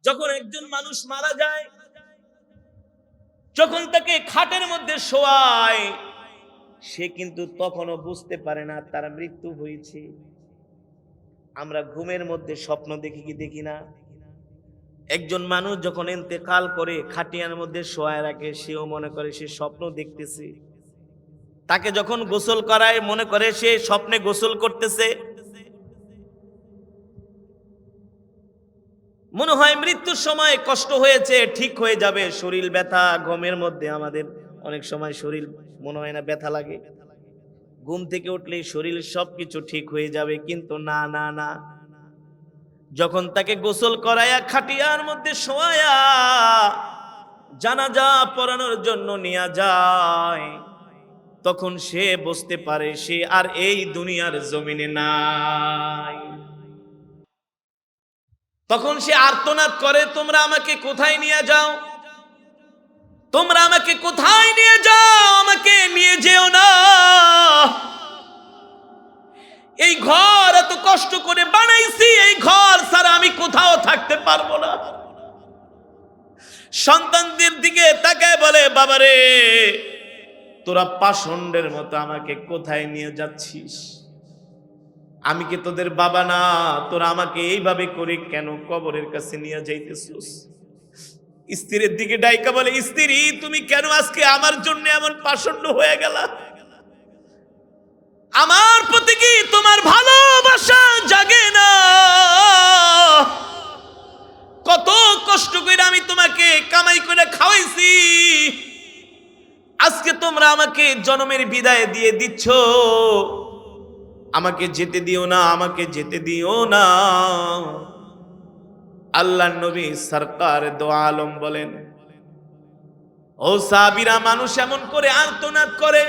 যখন একজন মানুষ মারা যায়, যখন তাকে খাটের মধ্যে শোয়ায়, সে কিন্তু তখনও বুঝতে পারে না তার মৃত্যু হয়েছে। আমরা ঘুমের মধ্যে স্বপ্ন দেখি কি দেখি না? একজন মানুষ যখন ইন্তেকাল করে খাটিয়ার মধ্যে শোয়ায় রাখে, সেও মনে করে সে স্বপ্ন দেখতেছে। তাকে যখন গোসল করায় মনে করে সে স্বপ্নে গোসল করতেছে। মনে হয় মৃত্যুর সময় কষ্ট হয়েছে, ঠিক হয়ে যাবে, শরীর ব্যথা। ঘুমের মধ্যে আমাদের অনেক সময় শরীর মনে হয় না ব্যথা লাগে, ঘুম থেকে উঠলে শরীর সবকিছু ঠিক হয়ে যাবে, কিন্তু না না না, যখন তাকে গোসল করায়া খাটিয়ার মধ্যে শোয়ায়া জানাজা পড়ানোর জন্য নিয়ে যায়, তখন সে বুঝতে পারে সে আর এই দুনিয়ার জমিনে নাই। তখন সে আর্তনাদ করে, তোমরা আমাকে কোথায় নিয়ে যাও, তোমরা আমাকে কোথায় নিয়ে যাও, আমাকে নিয়ে যেও না। এই ঘর এত কষ্ট করে বানাইছি, এই ঘর ছাড়া আমি কোথাও থাকতে পারবো না। সন্তানদের দিকে তাকায় বলে, বাবারে তোরা পাষণ্ডের মতো আমাকে কোথায় নিয়ে যাচ্ছিস? আমি কি তোদের বাবা না? তোরা আমাকে এইভাবে করে কেন কবরের কাছে নিয়ে যাইতেছিস? স্ত্রীর দিকে ডাইকা বলে, স্ত্রী তুমি কেন আজকে আমার জন্য এমন পাষণ্ড হয়ে গেলা? আমার প্রতি কি তোমার ভালোবাসা জাগে না? কত কষ্ট করে আমি তোমাকে কামাই করে খাওয়াইছি, আজকে তোমরা আমাকে জন্মের বিদায় দিয়ে দিচ্ছ। আমাকে যেতে দিও না, আমাকে যেতে দিও না। আল্লাহর নবী সরকার দো আলম বলেন, ও সাহাবীরা, মানুষ এমন করে আর্তনাদ করে।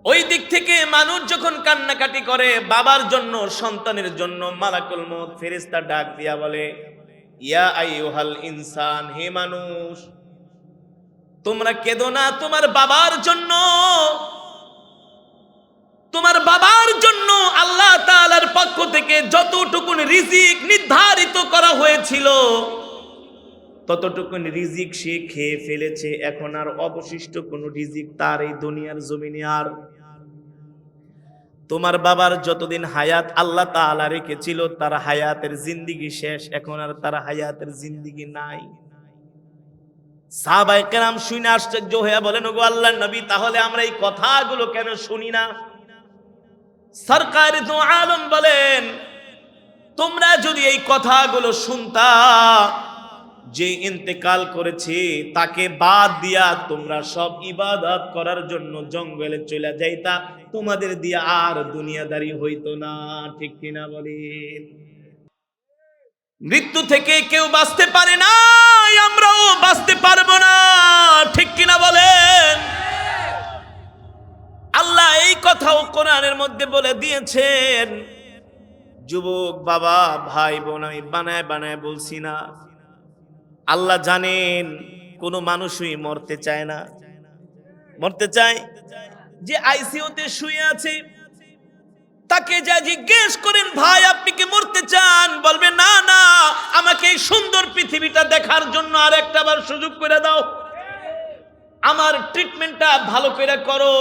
ওই দিক থেকে মানুষ যখন কান্নাকাটি করে বাবার জন্য, সন্তানের জন্য, মালাকুল মউত ফেরেশতা ডাক দিয়া বলে, ইয়া আইয়ুহাল ইনসান, হে মানুষ তোমরা কেঁদো না তোমার বাবার জন্য। তোমার বাবার জন্য আল্লাহ তাআলার পক্ষ থেকে যতটুকুন রিজিক নির্ধারিত করা হয়েছিল ততটুকুন রিজিক সে খেয়ে ফেলেছে। এখন আর অবশিষ্ট কোনো রিজিক তার এই দুনিয়ার জমিনে আর। তোমার বাবার যতদিন হায়াত আল্লাহ তাআলা রেখেছিল তার হায়াতের জিন্দেগি শেষ, এখন আর তার হায়াতের জিন্দেগি নাই। সাহাবায়ে কেরাম শুনে আশ্চর্য হয়ে বলেন, ওগো আল্লাহর নবী, তাহলে আমরা এই কথাগুলো কেন শুনি না? সরকার দো আলম বলেন, তোমরা যদি এই কথাগুলো শুনতা, যে ইন্তেকাল করেছে তাকে বাদ দিয়া তোমরা সব ইবাদত করার জন্য জঙ্গলে চলে যাইতা, তোমাদের দিয়া আর দুনিয়াদারি হইতো না। ঠিক কিনা বলেন? মৃত্যু থেকে কেউ বাঁচতে পারে না, আমরাও বাঁচতে পারবো না। ঠিক কিনা বলেন? আল্লাহ এই কথাও কোরআনের মধ্যে বলে দিয়েছেন। যুবক বাবা ভাই বোন, আমি বানায় বানায় বলছি না, আল্লাহ জানেন কোন মানুষই মরতে চায় না। মরতে চায়? যে আইসিইউতে শুয়ে আছে তাকে যা জিজ্ঞেস করেন, ভাই আপনি কি মরতে চান? বলবে না না, আমাকে এই সুন্দর পৃথিবীটা দেখার জন্য আর একটা বার সুযোগ করে দাও, আমার ট্রিটমেন্টটা ভালো করে করো।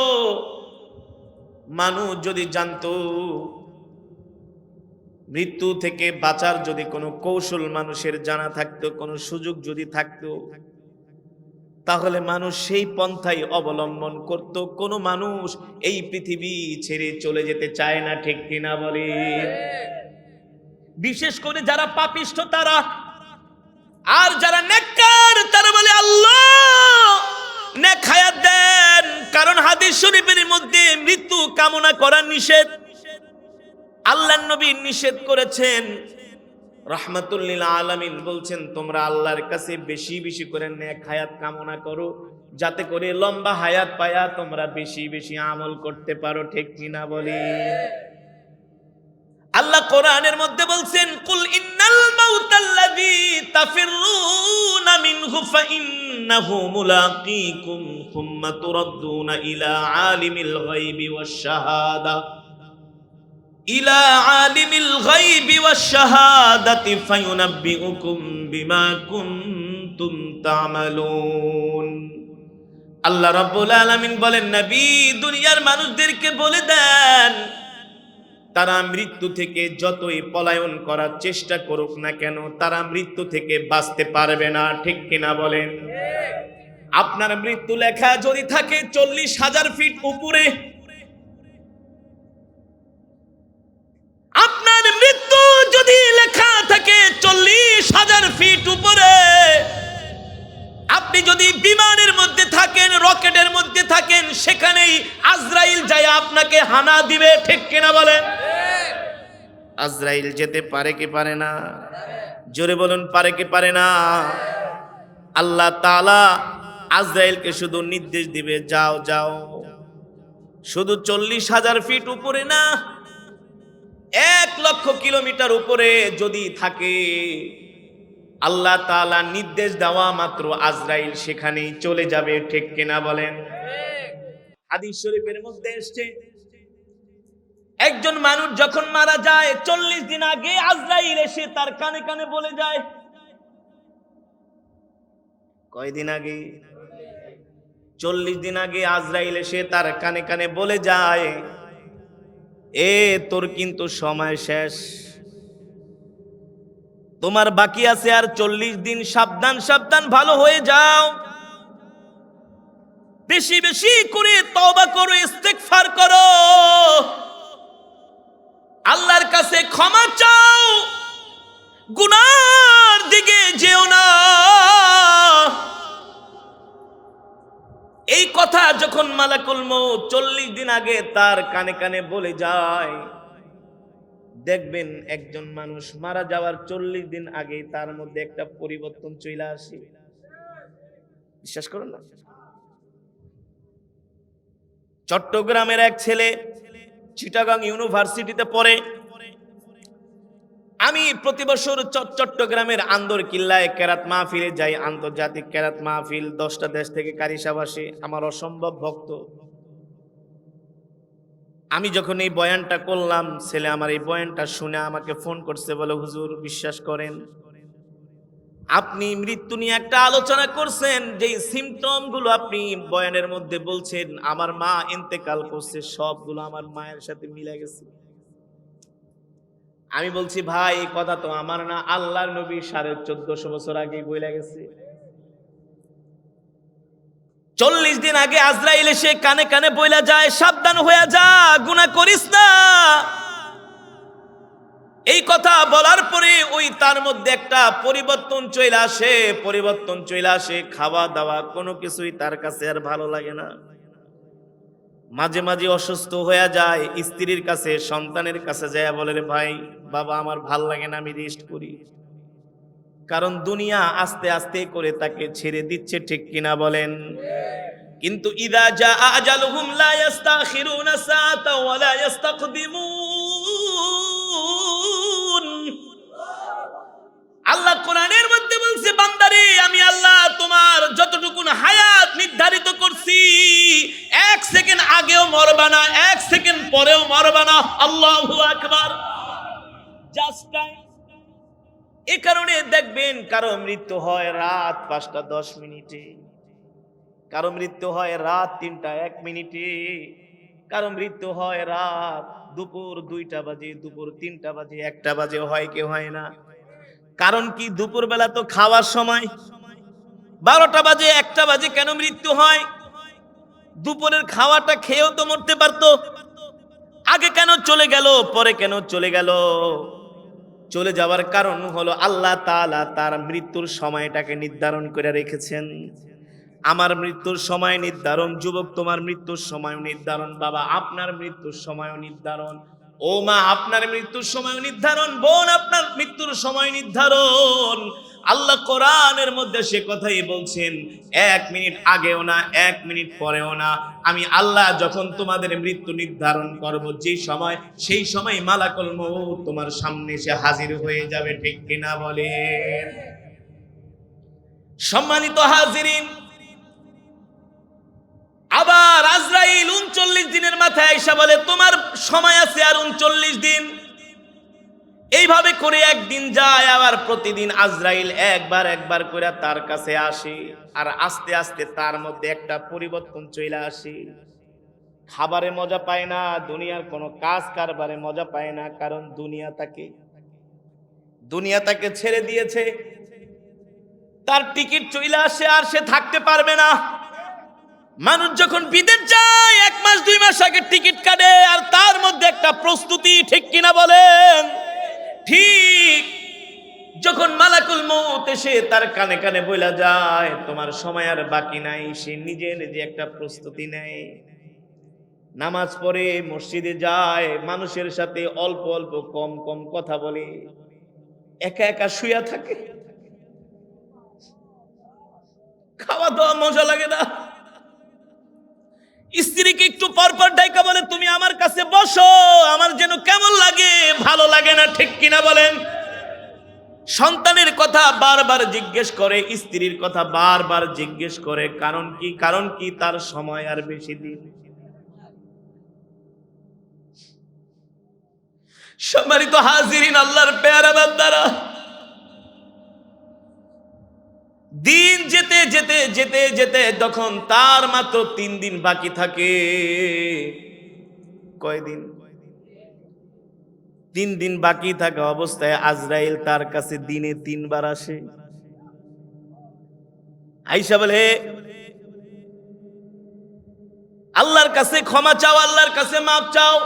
মানুষ যদি জানতো মৃত্যু থেকে বাঁচার যদি কোনো কৌশল মানুষের জানা থাকতো, কোনো সুযোগ যদি থাকতো, তাহলে মানুষ সেই পন্থাই অবলম্বন করত। কোনো মানুষ এই পৃথিবী ছেড়ে চলে যেতে চায় না। ঠিক কিনা বলে? বিশেষ করে যারা পাপিষ্ঠ তারা, আর যারা নেককার তারা বলে আল্লাহ নেক হায়াত দেন, কারণ হাদিস শরীফের মধ্যে মৃত্যু কামনা করা নিষেধ। আল্লাহর নবী নিষেধ করেছেন। রাহমাতুল লিল আলামিন বলছেন, তোমরা আল্লাহর কাছে বেশি বেশি করে নেক হায়াত কামনা করো, যাতে করে লম্বা হায়াত পায়া তোমরা বেশি বেশি আমল করতে পারো। ঠিক কিনা বলি? আল্লাহ কোরআনের মধ্যে বলছেন, কুল ইন্নাল মাউতাল্লাযী তাফিরুনা মিনহু ফাইন্নাহু মুলাকীকুম সুম্মা তুরাদ্দুনা ইলা আলিমিল গায়বি ওয়াশ শাহাদা। ইলা আলিমিল গায়বি ওয়াশ শাহাদাতি ফায়ুনাব্বিউকুম বিমা কুনতুম তা'মালুন। আল্লাহ রাব্বুল আলামিন বলেন, নবী দুনিয়ার মানুষদেরকে বলে দেন, তারা মৃত্যু থেকে যতই পলায়ন করার চেষ্টা করুক না কেন, তারা মৃত্যু থেকে বাঁচতে পারবে না। ঠিক কিনা বলেন? আপনার মৃত্যু লেখা যদি থাকে 40,000 ফিট উপরে, আপনার মৃত্যু যদি লেখা থাকে 40,000 ফিট উপরে, আপনি যদি বিমানের মধ্যে থাকেন, রকেটের মধ্যে থাকেন, সেখানেই আজরাইল যায় আপনাকে হানা দিবে। ঠিক কিনা বলেন? আজরাইল যেতে পারে কি পারে না? জোরে বলুন, পারে কি পারে না? আল্লাহ তাআলা আজরাইলকে শুধু নির্দেশ দিবে, যাও যাও। শুধু 40,000 ফিট উপরে না, 1,00,000 কিলোমিটার উপরে যদি থাকে, আল্লাহ তাআলা নির্দেশ দেওয়া মাত্র আজরাইল সেখানেই চলে যাবে। ঠিক কিনা বলেন? হাদিস শরীফের মধ্যে এসেছে, একজন মানুষ যখন মারা যায় 40 দিন আগে আজরাইল এসে তার কানে কানে বলে যায়। কয়দিন আগে? 40 দিন আগে আজরাইল এসে তার কানে কানে বলে যায়, তোর কিন্তু সময় শেষ, তোমার বাকি আছে আর 40 দিন, সাবধান সাবধান, ভালো হয়ে যাও, বেশি বেশি করে তওবা করো, ইস্তেগফার করো, আল্লাহর কাছে ক্ষমা চাও, গুনার দিকে যেও না। এই কথা যখন মালাকুল মউত 40 দিন আগে তার কানে কানে বলে যায়, দেখবেন একজন মানুষ মারা যাওয়ার 40 দিন আগে তার মধ্যে একটা পরিবর্তন চলে আসে। বিশ্বাস করুন না? চট্টগ্রামের এক ছেলে চিটাগাং ইউনিভার্সিটিতে পড়ে। আমি প্রতি বছর চট্টগ্রামের আন্দর কিল্লায় কেরাত মাহফিলে যাই, আন্তর্জাতিক কেরাত মাহফিল, 10টা দেশ থেকে কারি সাহেব আসে, আমার অসম্ভব ভক্ত। আমি যখন এই বয়ানটা করলাম, ছেলে আমার এই বয়ানটা শুনে আমাকে ফোন করছে, বলে হুজুর বিশ্বাস করেন, আপনি মৃত্যু নিয়ে একটা আলোচনা করছেন, যেই সিমটম গুলো আপনি বয়ানের মধ্যে বলছেন, আমার মা ইন্তেকাল করছে, সবগুলো আমার মায়ের সাথে মিলে গেছে। আমি বলছি, ভাই এই কথা তো আমার না, আল্লাহর নবী 1450 বছর আগে বলে গেছে। 40 দিন আগে আজরাইল এসে কানে কানে বইলা যায়, সাবধান হয়ে যা, গুনাহ করিস না। এই কথা বলার পরে ওই তার মধ্যে একটা পরিবর্তন চলে আসে, পরিবর্তন চলে আসে, খাওয়া দাওয়া কোনো কিছুই তার কাছে আর ভালো লাগে না। মাঝে মাঝে অসুস্থ হয়ে যায়, স্ত্রীর কাছে, সন্তানের কাছে যায় বলে, রে ভাই বাবা আমার ভাল লাগে না, আমি রেস্ট করি। কারণ দুনিয়া আস্তে আস্তে করে তাকে ছেড়ে দিচ্ছে। ঠিক কিনা বলেন? কিন্তু ইদা জা আজালুহুম লা ইস্তাখিরুনা সাআতা ওয়া লা ইস্তাকদিমুন। আল্লাহ কোরআনের মধ্যে বলছে, বান্দারে আমি আল্লাহ তোমার যতটুকু হায়াত নির্ধারিত করছি, 1 সেকেন্ড আগেও মরবা না, 1 সেকেন্ড পরেও মরবা না। আল্লাহু আকবার। Just time. এই কারণে দেখবেন কারো মৃত্যু হয় রাত 5টা 10 মিনিটে, কারো মৃত্যু হয় রাত 3টা 1 মিনিটে, কারো মৃত্যু হয় রাত দুপুর 2টা বাজে, দুপুর 3টা বাজে, 1টা বাজে, হয় কি হয় না। কারণ কি, দুপুর বেলা তো খাওয়ার সময়, 12টা বাজে 1টা বাজে কেন মৃত্যু হয়? দুপুরের খাওয়াটা খেয়েও তো মরতে পারতো। আগে কেন চলে গেল, পরে কেন চলে গেল? চলে যাওয়ার কারণ হলো আল্লাহ তাআলা তার মৃত্যুর সময়টাকে নির্ধারণ করে রেখেছেন। আমার মৃত্যুর সময় নির্ধারণ, যুবক তোমার মৃত্যুর সময় নির্ধারণ, বাবা আপনার মৃত্যুর সময় নির্ধারণ, ও মা আপনার মৃত্যুর সময় নির্ধারণ, বোন আপনার মৃত্যুর সময় নির্ধারণ। আল্লাহ কোরআনের মধ্যে সে কথাই বলছেন, 1 মিনিট আগেও না, 1 মিনিট পরেও না, আমি আল্লাহ যখন তোমাদের মৃত্যু নির্ধারণ করব, যে সময়, সেই সময় মালাকুল মউত তোমার সামনে এসে হাজির হয়ে যাবে। ঠিক কিনা বলেন? সম্মানিত হাজিরিন, আবার আজরাইল ৩৯ দিনের মাথায় আইসা বলে তোমার সময় আছে আর ৩৯ দিন। এইভাবে করে একদিন যায়, আবার প্রতিদিন আজরাইল একবার একবার করে তার কাছে আসে। আর আস্তে আস্তে তার মধ্যে একটা পরিবর্তন চলে আসে। খাবারে মজা পায় না, দুনিয়ার কোনো কাজ কারবারে মজা পায় না, কারণ দুনিয়া তাকে ছেড়ে দিয়েছে। তার টিকিট চলে আসে, আর সে থাকতে পারবে না। মানুষ যখন বিদেশ যায় ১ মাস ২ মাস আগে টিকিট কাটে, আর তার মধ্যে একটা প্রস্তুতি, ঠিক কিনা বলেন? ঠিক যখন মালাকুল মউত এসে তার কানে কানে বইলা যায় তোমার সময় আর বাকি নাই, সে নিজে নিজে একটা প্রস্তুতি নেয়। নামাজ পড়ে, মসজিদে যায়, মানুষের সাথে অল্প অল্প কম কম কথা বলে, একা একা শুয়া থাকে। খাওয়া দাওয়া মজা লাগে না। স্ত্রীকে একটু পরপর ডাইকা বলে তুমি আমার কাছে বসো, আমার যেন কেমন লাগে, ভালো লাগে না, ঠিক কিনা বলেন? সন্তানের কথা বারবার জিজ্ঞেস করে, স্ত্রীর কথা বারবার জিজ্ঞেস করে, কারণ কি তার সময় আর বেশি দিন। সম্মানিত হাজিরিন, আল্লাহর পেয়ারা বান্দারা, দিন যেতে যেতে যেতে যেতে যখন তার মাত্র ৩ দিন বাকি থাকে, কয়দিন? ৩ দিন বাকি থাকা অবস্থায় আজরাইল তার কাছে দিনে ৩ বার আসে। আইসা বলে আল্লাহর কাছে ক্ষমা চাও, আল্লাহর কাছে মাপ চাও,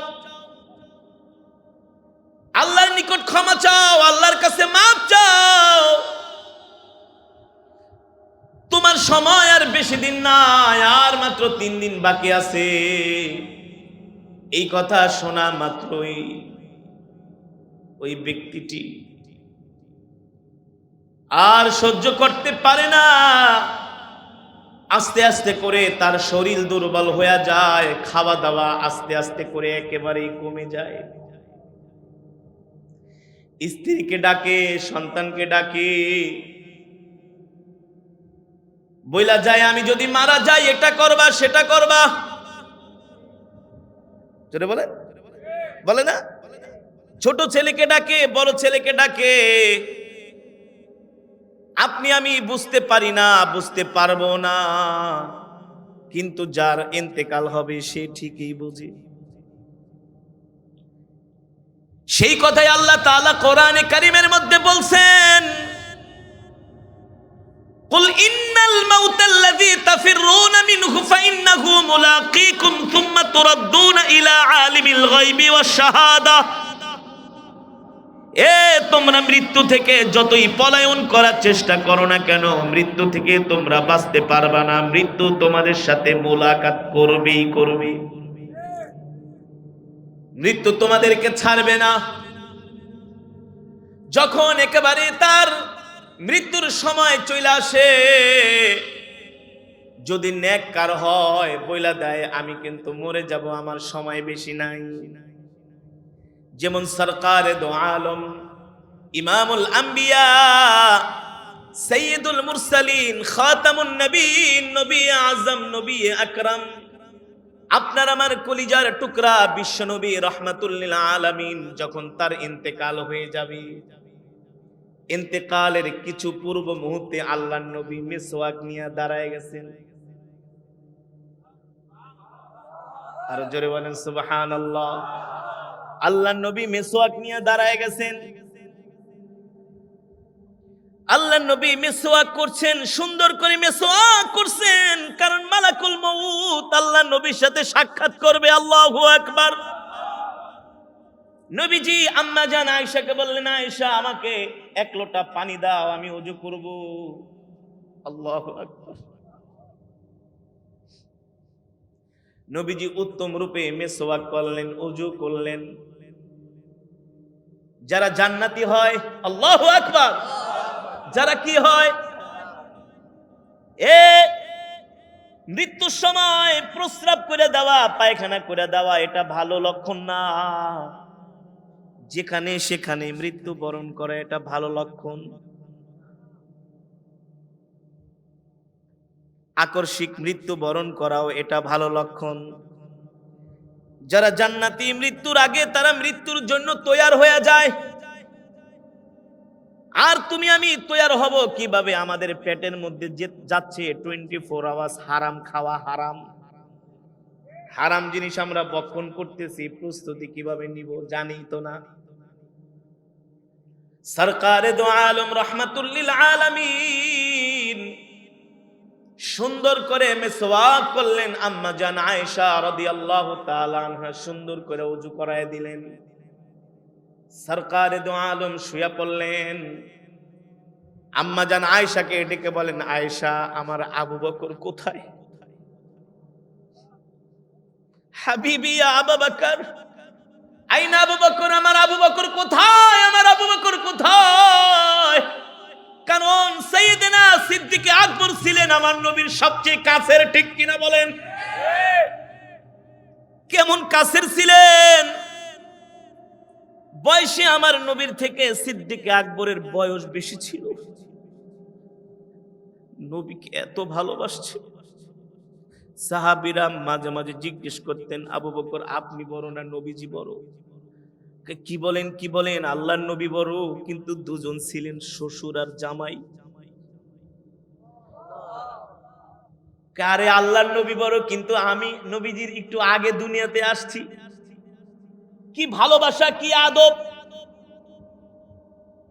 আল্লাহর নিকট ক্ষমা চাও, আল্লাহর কাছে মাপ চাও, তোমার সময় আর বেশি দিন নাই, আর মাত্র ৩ দিন বাকি আছে। এই কথা শোনা মাত্রই ওই ব্যক্তিটি আর সহ্য করতে পারে না। আস্তে আস্তে করে তার শরীর দুর্বল হয়ে যায়, খাওয়া দাওয়া আস্তে আস্তে করে একেবারেই কমে যায়। স্ত্রীকে ডাকে, সন্তানকে ডাকে, বইলা যায় আমি যদি মারা যাই এটা করবা সেটা করবা। জোরে বলে বলে না? ছোট ছেলেকে ডাকে, বড় ছেলেকে ডাকে, আপনি আমি বুঝতে পারি না, বুঝতে পারবো না, কিন্তু যার ইন্তেকাল হবে সে ঠিকই বুঝে। সেই কথাই আল্লাহ তাআলা কোরআনে কারীমের মধ্যে বলছেন, কুল ইন্নাল মাউতাল্লাযী তাফিররুনা মিনহু ফাইন্নাহু মুলাকীকুম সুম্মা তুরাদ্দুনা ইলা আলিমিল গায়বি ওয়াশ শাহাদা। তোমরা মৃত্যু থেকে যতই পলায়ন করার চেষ্টা করো না কেন, মৃত্যু থেকে তোমরা বাঁচতে পারবা না। মৃত্যু তোমাদের সাথে মোলাকাত করবেই করবে। মৃত্যু তোমাদেরকে ছাড়বে না। যখন একেবারে তার মৃত্যুর সময় চলে আসে, যদি নেককার হয় বইলা দেয় আমি কিন্তু মরে যাব, আমার সময় বেশি নাই। যেমন সরকারে দো আলম, ইমামুল আম্বিয়া, সাইয়্যিদুল মুরসালিন, খাতামুন নবীন, নবী আযম, নবী আকরাম, আপনার আমার কলিজার টুকরা বিশ্ব নবী রাহমাতুল লিল আলামিন, যখন তার ইন্তেকাল হয়ে যাবে, ইন্তেকালের কিছু পূর্ব মুহূর্তে আল্লাহর নবী মিসওয়াক নিয়ে দাঁড়ায় গেছেন। আর জোরে বলেন সুবহানাল্লাহ। আল্লাহর নবী মিসওয়াক নিয়ে দাঁড়ায় গেছেন। আল্লাহর নবী মিসওয়াক করছেন, সুন্দর করে মিসওয়াক করছেন, কারণ মালাকুল মউত আল্লাহর নবীর সাথে সাক্ষাৎ করবে। আল্লাহু আকবার। নবীজি আম্মা জান আয়েশাকে বললেন, আয়েশা আমাকে ১ লোটা পানি দাও, আমি ওযু করব। আল্লাহু আকবার। নবীজি উত্তম রূপে মিসওয়াক করলেন, ওযু করলেন। যারা জান্নাতি হয়, আল্লাহু আকবার, যারা কি হয়, মৃত্যুর সময় প্রস্রাব করে দেওয়া, পায়খানা করে দেওয়া, এটা ভালো লক্ষণ না। যেখানে সেখানে মৃত্যু বরণ করে, এটা ভালো লক্ষণ। আকস্মিক মৃত্যু বরণ করাও এটা ভালো লক্ষণ। যারা জান্নাতি মৃত্যুর আগে তারা মৃত্যুর জন্য তৈয়ার হয়ে যায়। আর তুমি আমি তৈয়ার হব কিভাবে? আমাদের পেটের মধ্যে যে যাচ্ছে 24 আওয়ার্স হারাম খাওয়া, হারাম হারাম জিনিস আমরা ভক্ষণ করতেছি, প্রস্তুতি কিভাবে নিব জানি তো না। সরকারে দো আলম রহমাতুল লিল আলামিন সুন্দর করে মেসওয়াক করলেন। আম্মা জান আয়েশা রাদিয়াল্লাহু তাআলা আনহা সুন্দর করে ওযু করায় দিলেন। সরকারে দো আলম শুয়ে পড়লেন। আম্মা জান আয়েশাকে ডেকে বলেন, আয়েশা, আমার আবু বকর কোথায়? হাবিবি আবু বকর, আইনা আবু বকর, আমার আবু বকর কোথায়? আমার আবু বকর কোথায়? কারণ সাইয়েদনা সিদ্দিক আকবর ছিলেন আমার নবীর সবচেয়ে কাছের, ঠিক কিনা বলেন? কেমন কাছের ছিলেন? বয়সে আমার নবীর থেকে সিদ্দিক আকবরের বয়স বেশি ছিল। নবীকে এত ভালোবাসছে। সাহাবীরা মাঝে মাঝে জিজ্ঞেস করতেন, আবু বকর আপনি বড় না নবীজি বড়? কি বলেন কি বলেন, আল্লাহর নবী বড়, কিন্তু দুজন ছিলেন শ্বশুর আর জামাই। কারে আল্লাহর নবী বড়, কিন্তু আমি নবীজির একটু আগে দুনিয়াতে আসছি। কি ভালোবাসা, কি আদব!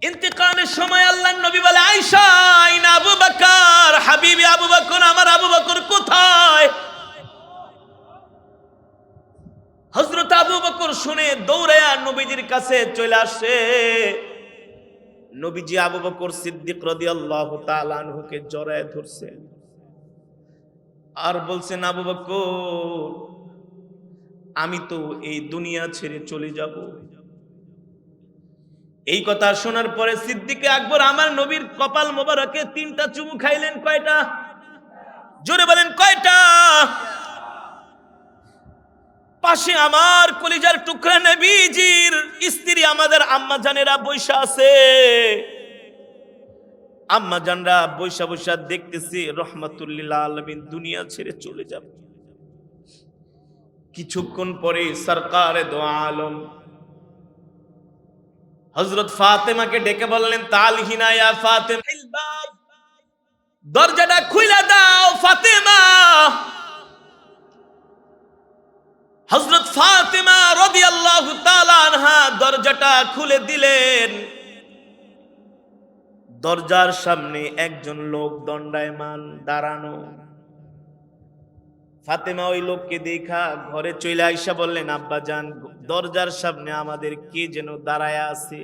ইন্তেকালের সময় আল্লাহর নবী বলে, আয়েশা, আইনা আবু বকর, হাবিবি আবু বকর, আমার আবু বকর কোথায়? হযরত আবু বকর শুনে দৌড়ায়া নবীজির কাছে চলে আসে। নবীজি আবু বকর সিদ্দিক রাদিয়াল্লাহু তাআলা আনহুকে জড়ায় ধরছেন আর বলছেন, আবু বকর, আমি তো এই দুনিয়া ছেড়ে চলে যাব। এই কথা শোনার পরে সিদ্দিক আকবর আমার নবীর কপাল মোবারকে 3টা চুমু খাইলেন। কয়টা? জোরে বলেন, কয়টা? পাশে আমার কলিজার টুকরা নবীজির স্ত্রী আমাদের আম্মা জানেরা বৈশা আছে। আম্মা জানরা বৈশা বৈশা দেখতেছি রহমাতুল লিল আলামিন দুনিয়া ছেড়ে চলে যাবে। কিছুক্ষণ পরে সরকারে দো আলম হযরত ফাতেমাকে ডেকে বললেন, তালহিনা ইয়া ফাতেমা, দরজাটা খুলে দাও ফাতেমা। হযরত ফাতেমা রাদিয়াল্লাহু তাআলা আনহা দরজাটা খুলে দিলেন। দরজার সামনে একজন লোক দণ্ডায়মান দাঁড়ানো। ফাতেমা ওই লোককে দেখা ঘরে চলে আইসা বললেন, আব্বা জান, দরজার সামনে আমাদের কে যেন দাঁড়ায় আছে।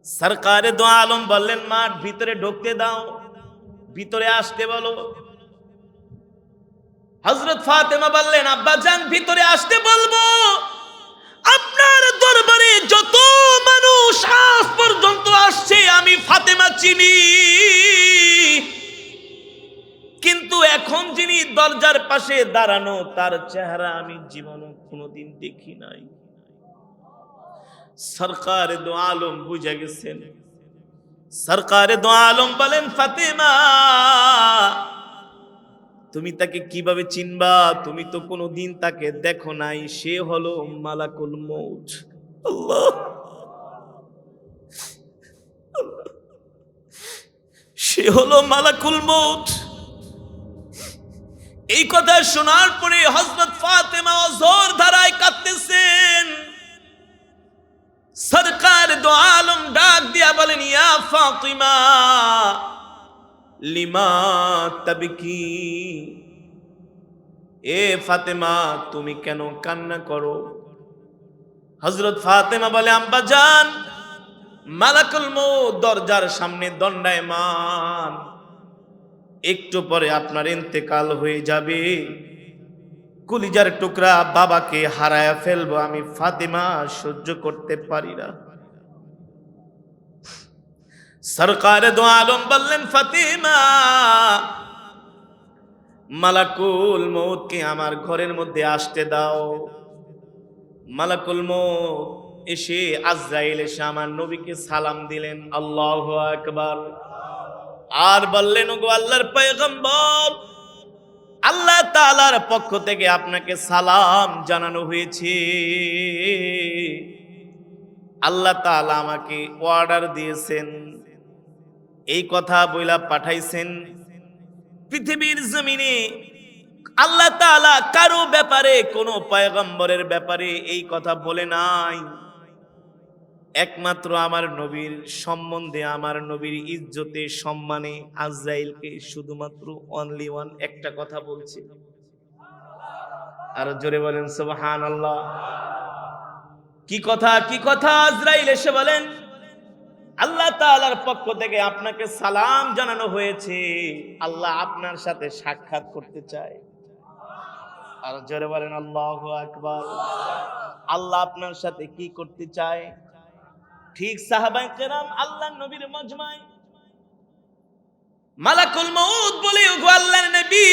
সরকারে দো আলম বললেন, মা, ভিতরে ঢুকতে দাও, ভিতরে আসতে বলো। হযরত ফাতেমা বললেন, আব্বা জান, ভিতরে আসতে বলবো? আপনার দরবারে যত মানুষ আজ পর্যন্ত আসছে আমি ফাতেমা চিনি, কিন্তু এখন যিনি দরজার পাশে দাঁড়ানো তার চেহারা আমি জীবনে কোনোদিন দেখি নাই। সরকারে দো আলম বুঝে গেছেন। সরকারে দো আলম বলেন, ফাতেমা, তুমি তাকে কিভাবে চিনবা? তুমি তো কোনোদিন তাকে দেখো নাই। সে হলো মালাকুল মউত। আল্লাহ, সে হলো মালাকুল মউত। এই কথা শোনার পরে হযরত ফাতেমা অঝোর ধারায় কাঁদতেছেন। সরকার দো আলম ডাক দিয়া বলেন, ইয়া ফাতিমা, লিমা তাবকি? এ ফাতেমা, তুমি কেন কান্না করো? হযরত ফাতেমা বলে, আব্বা জান, মালাকুল মউত দরজার সামনে দণ্ডায়মান, একটু পরে আপনার ইন্তেকাল হয়ে যাবে। কলিজার টুকরা বাবাকে হারায়া ফেলবো, আমি ফাতেমা সহ্য করতে পারি না। সরকারে দো আলম বললেন, ফাতেমা, মালাকুল মউতকে আমার ঘরের মধ্যে আসতে দাও। মালাকুল মউত এসে, আজরাইল এসে আমার নবীকে সালাম দিলেন। আল্লাহু আকবার। আর বললেন, ওগো আল্লাহর পয়গম্বর, আল্লাহ তাআলার পক্ষ থেকে আপনাকে সালাম জানানো হয়েছে। আল্লাহ তাআলা আমাকে অর্ডার দিয়েছেন, এই কথা বইলা পাঠাইছেন। পৃথিবীর জমিনে আল্লাহ তাআলা কারো ব্যাপারে, কোনো পয়গম্বরের ব্যাপারে এই কথা বলে নাই। একমাত্র আমার নবীর সম্বন্ধে, আমার নবীর ইজ্জতে সম্মানে আজরাইলকে শুধুমাত্র অনলি ওয়ান একটা কথা বলছে। আর জোরে বলেন সুবহানাল্লাহ। কি কথা? কি কথা? আজরাইল এসে বলেন, আল্লাহ তাআলার পক্ষ থেকে আপনাকে সালাম জানানো হয়েছে, আল্লাহ আপনার সাথে সাক্ষাৎ করতে চায়। আর জোরে বলেন আল্লাহু আকবার। আল্লাহ আপনার সাথে কি করতে চায়? ঠিক সাহাবায়ে কেরাম আল্লাহর নবীর মজমায় মালাকুল মউত বলে, ওগো আল্লাহর নবী,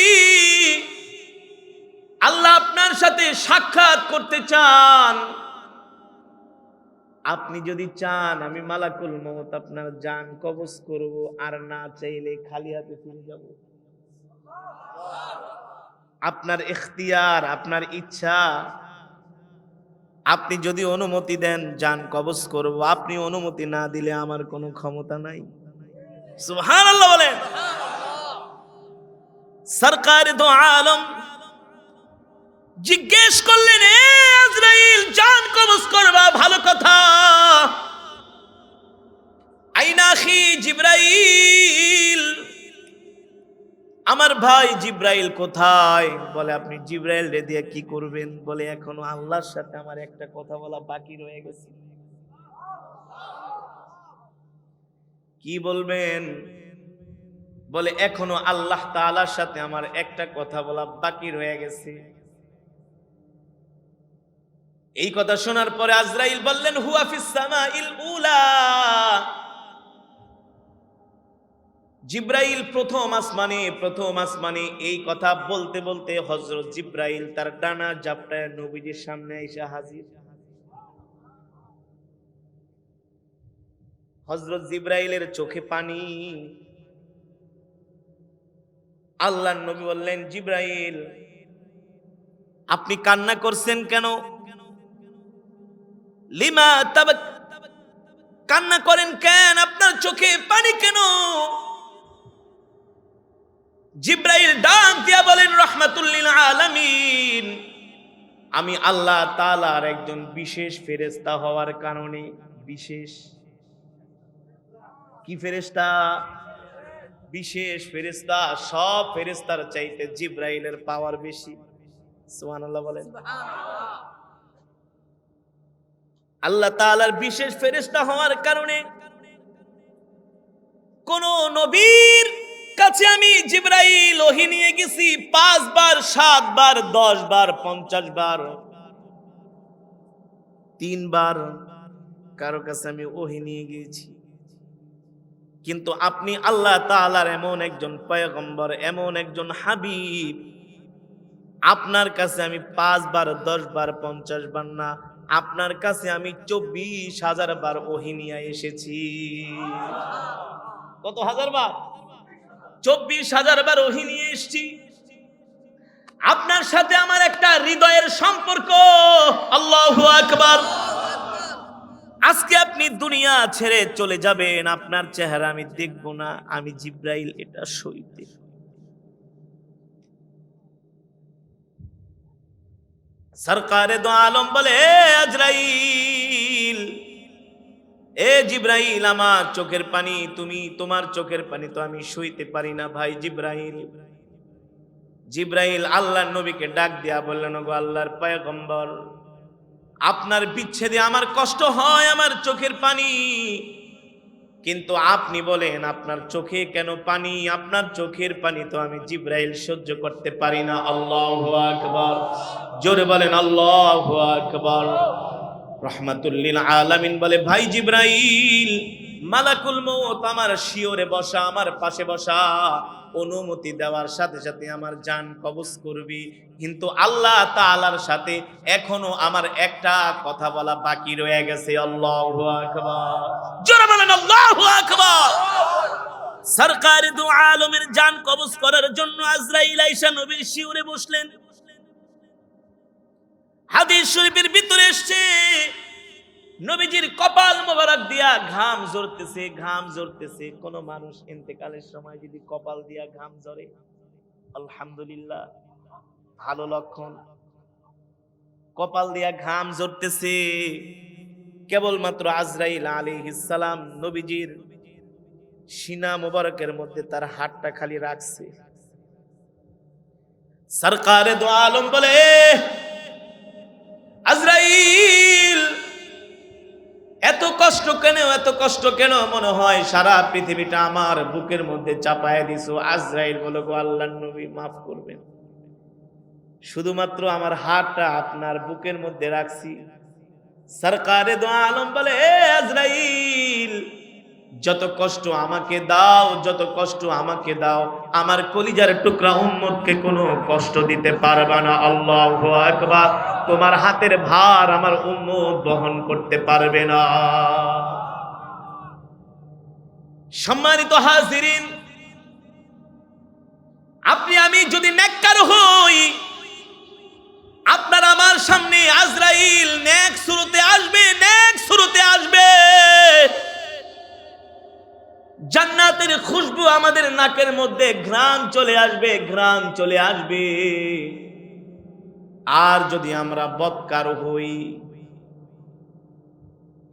আল্লাহ আপনার সাথে সাক্ষাৎ করতে চান। আপনি যদি চান আমি মালাকুল মউত আপনার জান কবজ করব, আর না চাইলে খালি হাতে ফিরে যাব। আপনার ইখতিয়ার, আপনার ইচ্ছা। আপনি যদি অনুমতি দেন জান কবজ করব, আপনি অনুমতি না দিলে আমার কোনো ক্ষমতা নাই। সুবহানাল্লাহ বলেন। সরকার দো আলম জিজ্ঞেস করলেন, এ আজরাইল, জান কবজ করবা, ভালো কথা, আইনা আখি জিবরাইল, আমার ভাই জিবরাইল কোথায়? বলে, আপনি জিবরাইল রে দিয়ে কি করবেন? বলে, এখনো আল্লাহর সাথে আমার একটা কথা বলা বাকি রয়ে গেছে। কি বলবেন? বলে, এখনো আল্লাহ তাআলার সাথে আমার একটা কথা বলা বাকি রয়ে গেছে। এই কথা শোনার পরে আজরাইল বললেন, হুয়া ফিস সামাইল উলা। জিব্রাইল প্রথম আসমানে এই কথা বলতে বলতে হযরত জিব্রাইল তার ডানা জাপটায় নবীজির সামনে এসে হাজির। হযরত জিব্রাইলের চোখে পানি। আল্লাহর নবী বললেন, জিব্রাইল, আপনি কান্না করছেন কেন? লিমা তাবাক, কান্না করেন কেন? আপনার চোখে পানি কেন? জিব্রাইল ডাক দিয়া বলেন, রাহমাতুল লিল আলামিন, আমি আল্লাহ তাআলার একজন বিশেষ ফেরেশতা হওয়ার কারণে। বিশেষ কি ফেরেশতা? বিশেষ ফেরেশতা। সব ফেরেশতার চাইতে জিব্রাইলের পাওয়ার বেশি। সুবহানাল্লাহ বলেন। আল্লাহ তাআলার বিশেষ ফেরেশতা হওয়ার কারণে কোন নবীর কাছে আমি জিব্রাইল ওহী নিয়ে গেছি 5 বার, 7 বার, 10 বার, 50 বার, 3 বার কারো কাছে আমি ওহী নিয়ে গিয়েছি। কিন্তু আপনি আল্লাহ তাআলার এমন একজন পয়গম্বর, এমন একজন হাবিব, আপনার কাছে আমি 5 বার, 10 বার, 50 বার না, আপনার কাছে আমি 24,000 বার ওহী নিয়ে এসেছি। কত হাজার বার? 24,000 বার ওহী নিয়ে এসেছি। আপনার সাথে আমার একটা হৃদয়ের সম্পর্ক। আল্লাহু আকবার। আজকে আপনি দুনিয়া ছেড়ে চলে যাবেন, আপনার চেহারা আমি দেখব না, আমি জিব্রাইল এটা সইতে। সরকারে দো আলম বলে, এ আজরাইল, এ জিব্রাইল, আমার চোখের পানি, তুমি তোমার চোখের পানি তো আমি সইতে পারি না ভাই জিব্রাইল। জিব্রাইল আল্লাহর নবীকে ডাক দিয়া বললেন, ওগো আল্লাহর পয়গম্বর, আপনার বিচ্ছেদে আমার কষ্ট হয়, আমার চোখের পানি, কিন্তু আপনি বলেন আপনার চোখে কেন পানি? আপনার চোখের পানি তো আমি জিব্রাইল সহ্য করতে পারি না। আল্লাহু আকবার। জোরে বলেন আল্লাহু আকবার। রাহমাতুল লিল আলামিন বলে, ভাই জিব্রাইল, মালাকুল মউত আমার শিয়রে বসা, আমার পাশে বসা, অনুমতি দেওয়ার সাথে সাথে আমার জান কবজ করবি, কিন্তু আল্লাহ তাআলার সাথে এখনো আমার একটা কথা বলা বাকি রয়ে গেছে। আল্লাহু আকবার। জোরে বলেন আল্লাহু আকবার। সরকারে দু আলমের জান কবজ করার জন্য আজরাইল আইসা নবীর শিউরে বসলেন। হাদিস শরীফের ভিতরে এসেছে নবীজির কপাল মোবারক দিয়া ঘাম ঝরতেছে, ঘাম ঝরতেছে। কোন মানুষ ইন্তেকালের সময় যদি কপাল দিয়া ঘাম ঝরে, আলহামদুলিল্লাহ, ভালো লক্ষণ। কপাল দিয়া ঘাম ঝরতেছে, কেবলমাত্র আজরাইল আলাইহিস সালাম নবীজির সিনা মোবারকের মধ্যে তার হাতটা খালি রাখছে। সরকারে দু আলম বলে, আজরাইল এত কষ্ট কেন, এত কষ্ট কেন? মনে হয় সারা পৃথিবীটা আমার বুকের মধ্যে চাপায় দিছো। আজরাইল বলে, গো আল্লাহর নবী, মাফ করবেন, শুধুমাত্র আমার হাতটা আপনার বুকের মধ্যে রাখছি। সরকারে দু আলম বলে, আজরাইল যত কষ্ট আমাকে দাও, যত কষ্ট আমাকে দাও, আমার কলিজার টুকরা উম্মতকে কোনো কষ্ট দিতে পারবা না। আল্লাহু আকবার। তোমার হাতের ভার আমার উম্মত বহন করতে পারবে না। সম্মানিত হাজিরিন, আপনি আমি যদি নেককার হই, আপনার আমার সামনে আজরাইল নেক সুরতে আসবে, নেক সুরতে আসবে। জান্নাতের খুশবু আমাদের নাকের মধ্যে, ঘ্রাণ চলে আসবে, ঘ্রাণ চলে আসবে। আর যদি আমরা বদকার হই,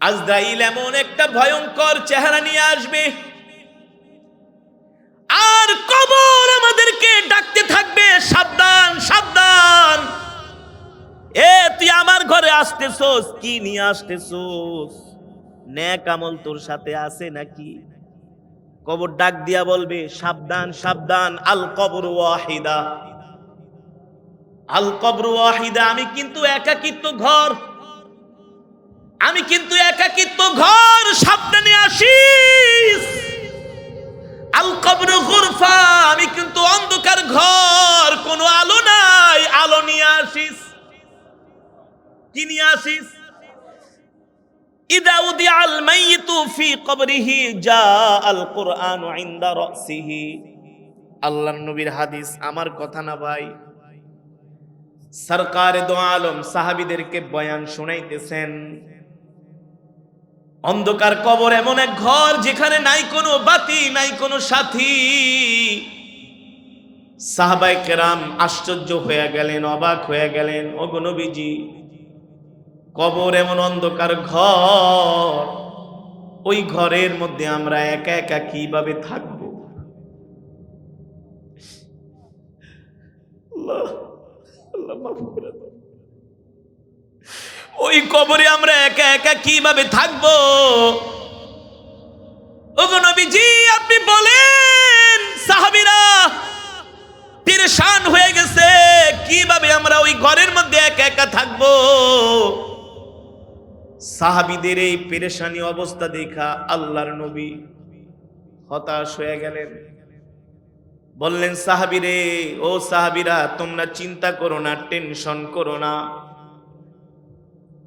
আজরাইল এমন একটা ভয়ঙ্কর চেহারা নিয়ে আসবে, আর কবর আমাদেরকে ডাকতে থাকবে, সাবধান সাবধান, এ তুই আমার ঘরে আসতেছস, কি নিয়ে আসতেছস? নেক আমল তোর সাথে আছে নাকি? কবর ডাক দিয়া বলবে, সাবধান সাবধান, আল কবর ওয়াহিদা, আল কবর ওয়াহিদা, আমি কিন্তু একাকিত্ব ঘর, আমি কিন্তু একাকিত্ব ঘর, সাবধানে আসিস। আল কবর গুরফা, আমি কিন্তু অন্ধকার ঘর, কোনো আলো নাই, আলো নিয়ে আসিস। কি নিয়ে আসিস? ইদা উদিআল মাইয়িতু ফি কবরিহি জাআল কুরআনু ইনদা রাসিহি। আল্লাহর নবীর হাদিস, আমার কথা না ভাই। সরকারে দু আলম সাহাবীদেরকে বয়ান শুনাইতেছেন। অন্ধকার কবর এমন এক ঘর যেখানে নাই কোনো বাতি, নাই কোনো সাথী। সাহাবায়ে কেরাম আশ্চর্য হয়ে গেলেন, অবাক হয়ে গেলেন। ওগো নবীজি, কবর এমন অন্ধকার ঘর, ওই ঘরের মধ্যে আমরা একা একা কিভাবে থাকব? আল্লাহ আল্লাহ মাফ করে দাও। ওই কবরে আমরা একা একা কিভাবে থাকব? ওগো নবীজি, আপনি বলেন। সাহাবীরা পেরেশান হয়ে গেছে, কিভাবে আমরা ওই ঘরের মধ্যে একা একা থাকব? সাহাবীদের এই পেরেশানি অবস্থা দেখা আল্লাহর নবী হতাশ হয়ে গেলেন। বললেন, সাহাবীরে, ও সাহাবীরা, তোমরা চিন্তা করো না, টেনশন করো না।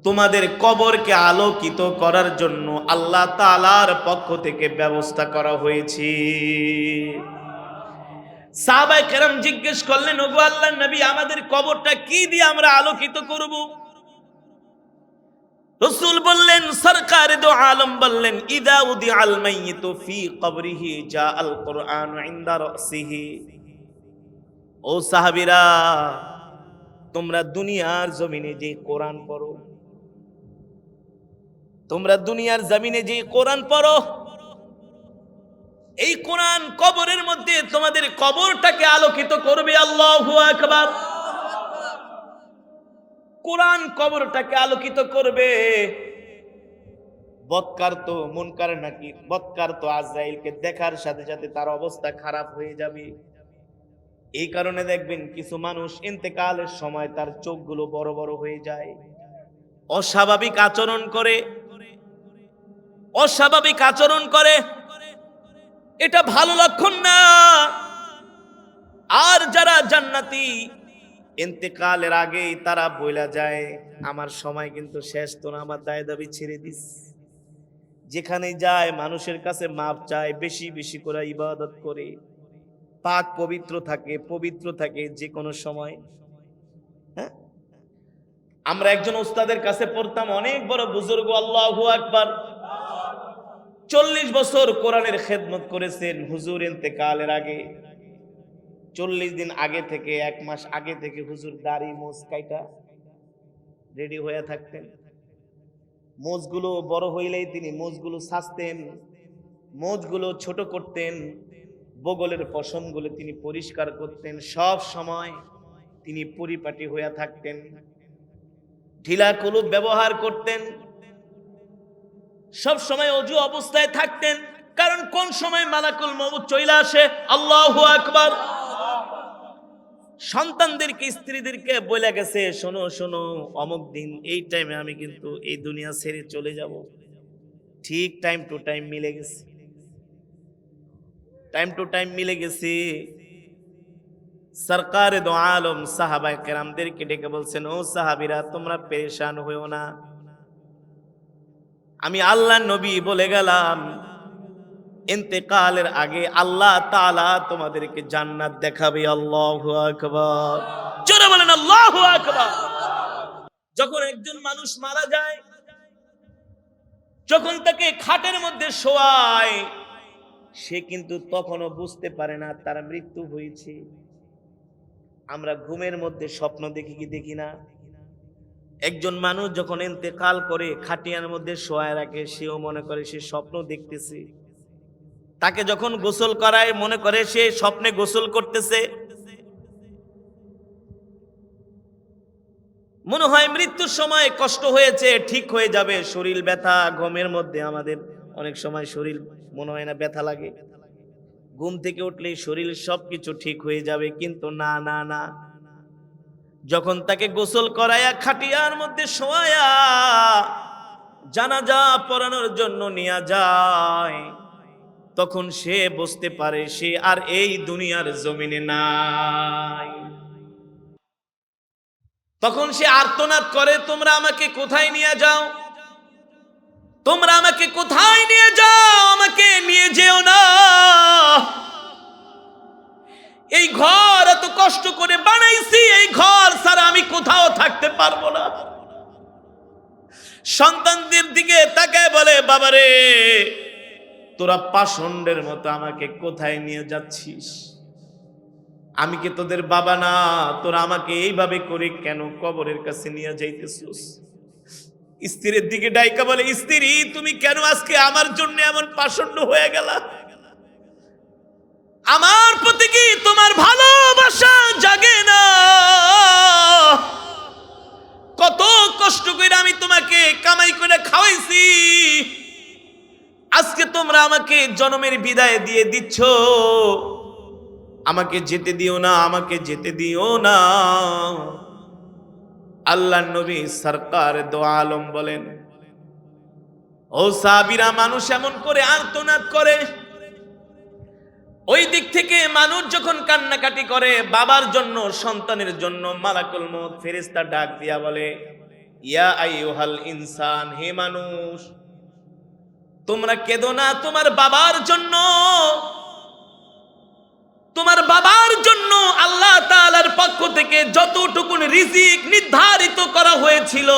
তোমাদের কবরকে আলোকিত করার জন্য আল্লাহ তাআলার পক্ষ থেকে ব্যবস্থা করা হয়েছে। সাহাবায়ে কেরাম জিজ্ঞেস করলেন, ওগো আল্লাহর নবী, আমাদের কবরটা কি দিয়ে আমরা আলোকিত করব? রাসূল বললেন, সরকারে দু আলম বললেন, ইদা উদিআল মাইয়িতু ফি কবরিহি জাআল কুরআনু ইনদা রাসিহি। ও সাহাবীরা, তোমরা দুনিয়ার জমিনে যে কোরআন পড়ো, তোমরা দুনিয়ার জমিনে যে কোরআন পড়ো, এই কোরআন কবরের মধ্যে তোমাদের কবরটাকে আলোকিত করবে। আল্লাহু আকবার। কোরআন কবরটাকে আলোকিত করবে। বদকার তো মুনকার নাকি, বদকার তো আজরাইলকে দেখার সাথে সাথে তার অবস্থা খারাপ হয়ে যাবে। এই কারণে দেখবেন কিছু মানুষ ইন্তেকালের সময় তার চোখগুলো বড় বড় হয়ে যায়, অস্বাভাবিক আচরণ করে, অস্বাভাবিক আচরণ করে। এটা ভালো লক্ষণ না। আর যারা জান্নাতি, ইন্তেকালের আগেই তারা বইলা যায়, আমার সময় কিন্তু শেষ, তো না, আমার দায় দাবি ছেড়ে দিস। যেখানে যায় মানুষের কাছে মাপ চায়, বেশি বেশি করে ইবাদত করে, পাক পবিত্র থাকে যে কোনো সময়। হ্যাঁ, আমরা একজন উস্তাদের কাছে পড়তাম, অনেক বড় বুজুর্গ, আল্লাহু আকবার, 40 বছর কোরআনের খেদমত করেছেন। হুজুর ইন্তেকালের আগে 40 দিন আগে থেকে, 1 মাস আগে থেকে হুজুর দাড়ি মোজ কাইটা রেডি হয়ে থাকতেন। মোজগুলো বড় হইলেই তিনি মোজগুলো ছাঁচতেন, মোজগুলো ছোট করতেন, বগলের পশমগুলো তিনি পরিষ্কার করতেন। সব সময় তিনি পরিপাটি হয়ে থাকতেন, ঢিলা কলুপ ব্যবহার করতেন, সব সময় অজু অবস্থায় থাকতেন। কারণ কোন সময় মালাকুল মউত চলে আসে। আল্লাহু আকবার। সন্তানদেরকে, স্ত্রীদেরকে বলে গেছে, শোনো শোনো, অমুক দিন এই টাইমে আমি কিন্তু এই দুনিয়া ছেড়ে চলে যাব। ঠিক টাইম টু টাইম মিলে গেছে, টাইম টু টাইম মিলে গেছে। সরকারে দো আলম সাহাবায়ে কেরামদেরকে ডেকে বলছেন, ও সাহাবীরা, তোমরা পেরেশান হইও না, আমি আল্লাহর নবী বলে গেলাম, ইন্তেকালের আগে আল্লাহ তাআলা তোমাদেরকে জান্নাত দেখাবে। আল্লাহু আকবার, জোরে বলেন আল্লাহু আকবার। যখন একজন মানুষ মারা যায়, যখন তাকে খাটের মধ্যে শোয়ায়, সে কিন্তু তখনও বুঝতে পারে না তার মৃত্যু হয়েছে। আমরা ঘুমের মধ্যে স্বপ্ন দেখি কি দেখি না? একজন মানুষ যখন ইন্তেকাল করে খাটিয়ার মধ্যে শোয়ায় রাখে, সেও মনে করে সে স্বপ্ন দেখতেছে। তাকে যখন গোসল করায়, মনে করে সে স্বপ্নে গোসল করতেছে। মনে হয় মৃত্যুর সময় কষ্ট হয়েছে, ঠিক হয়ে যাবে, শরীর ব্যথা। ঘুমের মধ্যে আমাদের অনেক সময় শরীর মনে হয় না ব্যথা লাগে, ঘুম থেকে উঠলেই শরীর সবকিছু ঠিক হয়ে যাবে। কিন্তু না না না, যখন তাকে গোসল করায়া খাটিয়ার মধ্যে শোয়ায়া জানাজা পড়ানোর জন্য নিয়ে যায়, তখন সে বুঝতে পারে সে আর এই দুনিয়ার জমিনে নাই। তখন সে আর্তনাদ করে, তোমরা আমাকে কোথায় নিয়ে যাও, তোমরা আমাকে কোথায় নিয়ে যাও, আমাকে নিয়ে যেও না। এই ঘর এত কষ্ট করে বানাইছি, এই ঘর ছাড়া আমি কোথাও থাকতে পারবো না। সন্তানদের দিকে তাকায় বলে, বাবারে, তোরা পাষণ্ডের মতো আমাকে কোথায় নিয়ে যাচ্ছিস? আমি কি তোদের বাবা না? তোরা আমাকে এইভাবে করে কেন কবরের কাছে নিয়ে যাইতেছিস? স্ত্রীর দিকে ডাইকা বলে, স্ত্রী, তুমি কেন আজকে আমার জন্য এমন পাষণ্ড হয়ে গেলা? আমার প্রতি কি তোমার ভালোবাসা জাগে না? কত কষ্ট করে আমি তোমাকে কামাই করে খাওয়াইছি, আজকে তোমরা আমাকে জন্মের বিদায় দিয়ে দিচ্ছ। আমাকে যেতে দিও না, আমাকে যেতে দিও না। আল্লাহর নবী সরকার দো আলম বলেন, ও সাহাবীরা, মানুষ এমন করে আর্তনাদ করে। ওই দিক থেকে মানুষ যখন কান্নাকাটি করে বাবার জন্য, সন্তানের জন্য, মালাকুল মউত ফেরেশতা ডাক দিয়া বলে, ইয়া আইয়ুহাল ইনসান, হে মানুষ, তোমরা কেঁদো না তোমার বাবার জন্য। তোমার বাবার জন্য আল্লাহ তাআলার পক্ষ থেকে যতটুকু রিজিক নির্ধারিত করা হয়েছিল,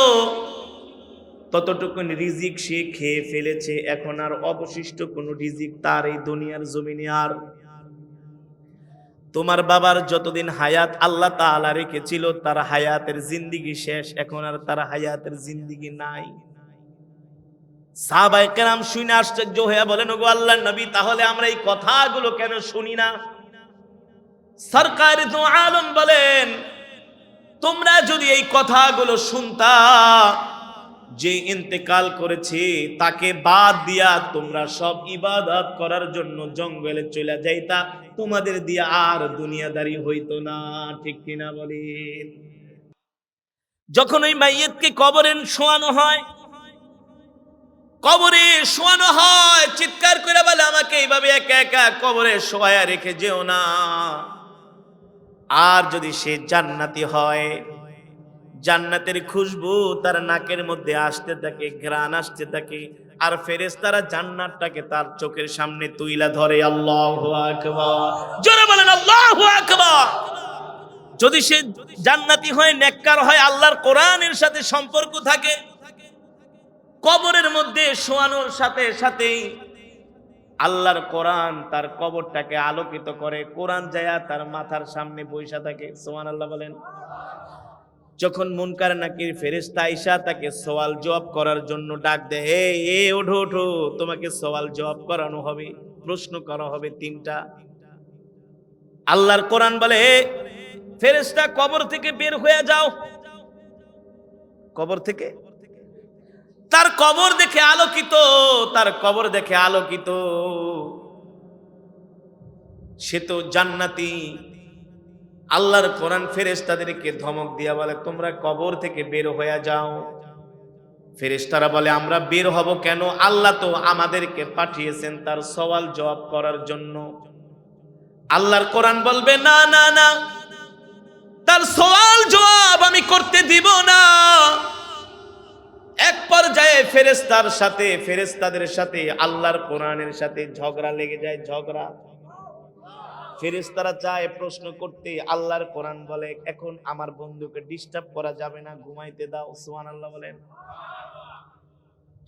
ততটুকু রিজিক সে খেয়ে ফেলেছে। এখন আর অবশিষ্ট কোন রিজিক তার এই দুনিয়ার জমিনে আর। তোমার বাবার যতদিন হায়াত আল্লাহ তাআলা রেখেছিল, তার হায়াতের জিন্দেগি শেষ, এখন আর তার হায়াতের জিন্দেগি নাই। সাহাবায়ে কেরাম শুনে আশ্চর্য হয়ে বলেন, ওগো আল্লাহর নবী, তাহলে আমরা এই কথাগুলো কেন শুনি না? সরকারে দো আলম বলেন, তোমরা যদি এই কথাগুলো শুনতা, যে ইন্তেকাল করেছে তাকে বাদ দিয়া তোমরা সব ইবাদত করার জন্য জঙ্গলে চলে যাইতা, তোমাদের দিয়া আর দুনিয়াদারি হইতো না। ঠিক কিনা বলেন? যখন ওই মাইয়িতকে কবরে শোয়ানো হয়, কবরে শোয়ানো হয়, চিৎকার করে বলে, আমাকে এইভাবে একা একা কবরে শোয়া রেখে যেও না। আর যদি সে জান্নাতি হয়, জান্নাতের খুশবু তার নাকের মধ্যে আসতে থাকে, ঘ্রাণ আসতে থাকে, আর ফেরেশতারা জান্নাতটাকে তার চোখের সামনে তুইলা ধরে। আল্লাহু আকবার, জোরে বলেন আল্লাহু আকবার। যদি সে জান্নাতি হয়, নেককার হয়, আল্লাহর কোরআনের সাথে সম্পর্ক থাকে, কবরের মধ্যে শোয়ানোর সাথে সাথেই আল্লাহর কোরআন তার কবরটাকে আলোকিত করে। কোরআন যায়া তার মাথার সামনে বইসা থাকে। সুবহানাল্লাহ বলেন। যখন মুনকার নাকির ফেরেশতা আইসা তাকে সওয়াল জবাব করার জন্য ডাক দেয়, এ ওঠো ওঠো, তোমাকে সওয়াল জবাব করানো হবে, প্রশ্ন করা হবে তিনটা। আল্লাহর কোরআন বলে, ফেরেশতা কবর থেকে বের হয়ে যাও। কবর থেকে, তার কবর দেখে আলোকিত, তার কবর দেখে আলোকিত, সে তো জান্নাতি। আল্লাহর কোরআন ফেরেশতাদেরকে ধমক দিয়া বলে, তোমরা কবর থেকে বের হয়ে যাও। ফেরেশতারা বলে, আমরা বের হব কেন? আল্লাহ তো আমাদেরকে পাঠিয়েছেন তার সওয়াল জবাব করার জন্য। আল্লাহর কোরআন বলবে, না না না, তার সওয়াল জবাব আমি করতে দিব না। এক পর্যায়ে ফেরেশতাদের সাথে আল্লাহর কোরআনের সাথে ঝগড়া লেগে যায়, ঝগড়া। ফেরেশতারা চায় প্রশ্ন করতে, আল্লাহর কোরআন বলে, এখন আমার বন্ধুকে ডিস্টার্ব করা যাবে না, ঘুমাইতে দাও। সুবহানাল্লাহ বলেন।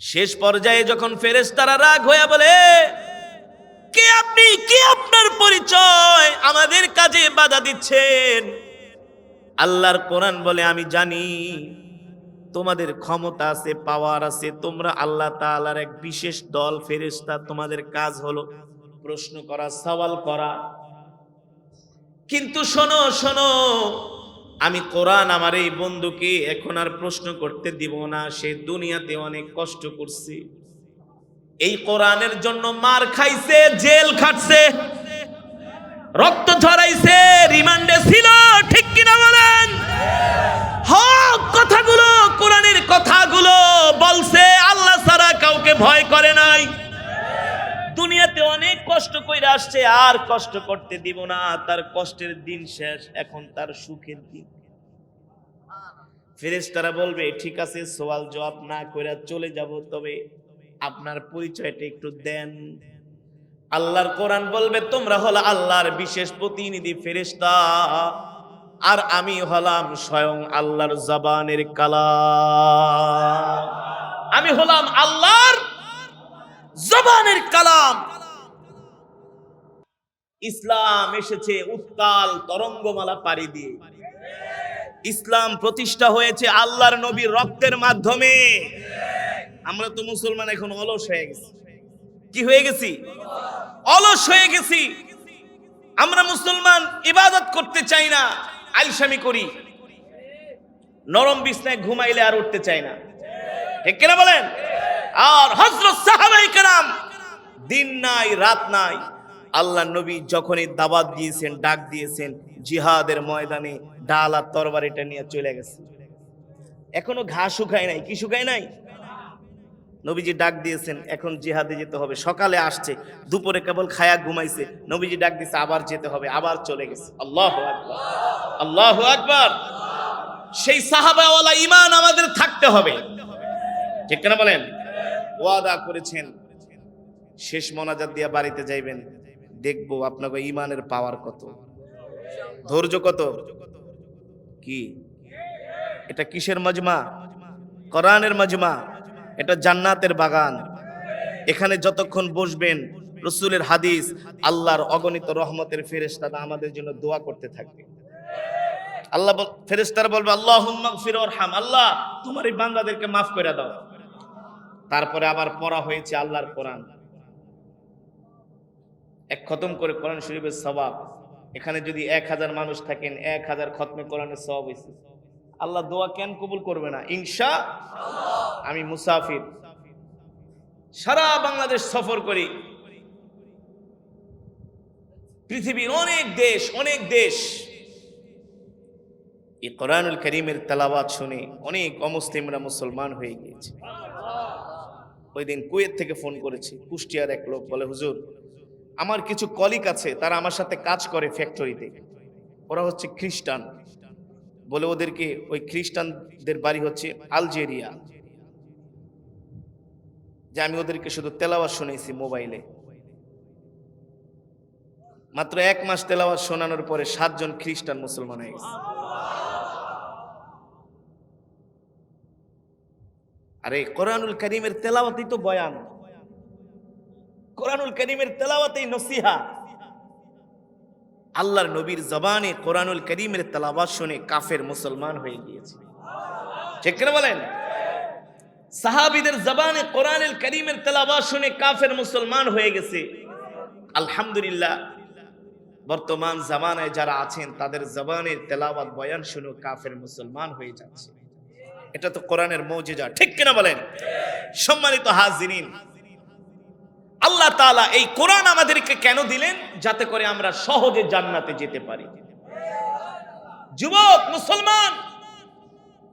শেষ পর্যায়ে যখন ফেরেশতারা রাগ হয়ে বলে, কে আপনি, কি আপনার পরিচয়, আমাদের কাজে বাধা দিচ্ছেন? আল্লাহর কোরআন বলে, আমি জানি তোমাদের ক্ষমতা আছে, পাওয়ার আছে, তোমরা আল্লাহ তাআলার এক বিশেষ দল ফেরেশতা, তোমাদের কাজ হলো প্রশ্ন করা, সওয়াল করা। কিন্তু শোনো শোনো, আমি কোরআন আমার এই বন্ধুকে এখন আর প্রশ্ন করতে দিব না। সে দুনিয়াতে অনেক কষ্ট করছে, এই কোরআনের জন্য মার খাইছে, জেল খাটছে, রক্ত ঝরাইছে, রিমান্ডে ছিল, ঠিক কিনা বলেন? হক কথাগুলো, কোরআনের কথাগুলো বলছে, আল্লাহ ছাড়া কাউকে ভয় করে নাই। দুনিয়াতে অনেক কষ্ট কইরা আসছে, আর কষ্ট করতে দিব না। তার কষ্টের দিন শেষ, এখন তার সুখের দিন। ফেরেশতারা বলবে, ঠিক আছে, সওয়াল জবাব না কইরা চলে যাব, তবে আপনার পরিচয়টা একটু দেন। আল্লাহর কোরআন বলবে, তোমরা হলো আল্লাহর বিশেষ প্রতিনিধি ফেরেশতা, আর আমি হলাম স্বয়ং আল্লাহর জবানের কালাম। আমি হলাম আল্লাহর জবানের কালাম। ইসলাম এসেছে উত্তাল তরঙ্গমালা পাড়ি দিয়ে। ইসলাম প্রতিষ্ঠা হয়েছে আল্লাহর নবীর রক্তের মাধ্যমে। আমরা তো মুসলমান এখন অলস হয়ে গেছি। কি হয়ে গেছি? অলস হয়ে গেছি। আমরা মুসলমান ইবাদত করতে চাই না, আলসামি করি, নরম বিছনায় ঘুমাইলে আর উঠতে চাই না, ঠিক কিনা বলেন? আর হযরত সাহাবায়ে কেরাম দিন নাই রাত নাই, আল্লাহর নবী যখনই দাওয়াত দিয়েছেন, ডাক দিয়েছেন, জিহাদের ময়দানে ডাল আর তরবারিটা নিয়ে চলে গেছে। এখনো ঘা শুকায় নাই। কি শুকায় নাই? নবীজি ডাক দিয়েছেন, এখন জিহাদে যেতে হবে। সকালে আসছে, দুপুরে কেবল খায়া ঘুমাইছে, নবীজি ডাক দিয়েছে, আবার যেতে হবে, আবার চলে গেছে। আল্লাহু আকবার, আল্লাহু আকবার। সেই সাহাবাওয়ালা ঈমান আমাদের থাকতে হবে, ঠিক কিনা বলেন? ওয়াদা করেছেন, শেষ মোনাজাত দিয়া বাড়িতে যাইবেন, দেখবো আপনাকে ঈমানের পাওয়ার কত, ধৈর্য কত। কি এটা? কিসের মজমা? কোরআনের মজমা। এটা জান্নাতের বাগান। এখানে যতক্ষণ বসবেন, রাসূলের হাদিস, আল্লাহর অগণিত রহমতের ফেরেশতারা আমাদের জন্য দোয়া করতে থাকবে। আল্লাহ ফেরেশতারা বলবে, আল্লাহুম্মা গফির ওয়ারহাম, আল্লাহ তোমার এই বান্দাদেরকে মাফ করে দাও। তারপরে আবার পড়া হয়েছে আল্লাহর কোরআন, এক খতম করে কোরআন শরীফের সওয়াব। এখানে যদি 1000 মানুষ থাকেন, 1000 খতমে কোরআনের সওয়াব হয়েছে। আল্লাহ দোয়া কেন কবুল করবে না? ইনশাআল্লাহ। আমি মুসাফির, সারা বাংলাদেশ সফর করি, পৃথিবীর অনেক দেশ এই কোরআনুল কারীমের তেলাওয়াত শুনে অনেক অমুসলিমরা মুসলমান হয়ে গিয়েছে। ওই দিন কুয়েত থেকে ফোন করেছে, কুষ্টিয়ার এক লোক, বলে, হুজুর, আমার কিছু কলিগ আছে, তারা আমার সাথে কাজ করে ফ্যাক্টরিতে, ওরা হচ্ছে খ্রিস্টান, বলে ওদেরকে, ওই খ্রিস্টানদের বাড়ি হচ্ছে আলজেরিয়া, যে আমি ওদেরকে শুধু তেলাওয়াত শুনেছি মোবাইলে। মাত্র 1 মাস তেলাওয়াত শোনানোর পরে 7 জন খ্রিস্টান মুসলমান হয়ে গেছে। আরে কোরআনুল কারীমের তেলাওয়াতই তো বয়ান, কোরআনুল কারীমের তেলাওয়াতই নসিহা। আল্লাহর নবীর জবানে কোরআনুল কারীমের তেলাওয়াত শুনে কাফের মুসলমান হয়ে গিয়েছে, ঠিক করে বলেন? সাহাবীদের জবানে কোরআনুল কারীমের তেলাওয়াত শুনে কাফের মুসলমান হয়ে গেছে। আলহামদুলিল্লাহ, বর্তমান জামানায় যারা আছেন তাদের জবানের তেলাওয়াত বয়ান শুনে কাফের মুসলমান হয়ে যাচ্ছে। এটা তো কোরআনের মুজিজা, ঠিক কিনা বলেন? সম্মানিত হাজিরিন, আল্লাহ তাআলা এই কোরআন আমাদেরকে কেন দিলেন? যাতে করে আমরা সহজে জান্নাতে যেতে পারি। যুবক মুসলমান,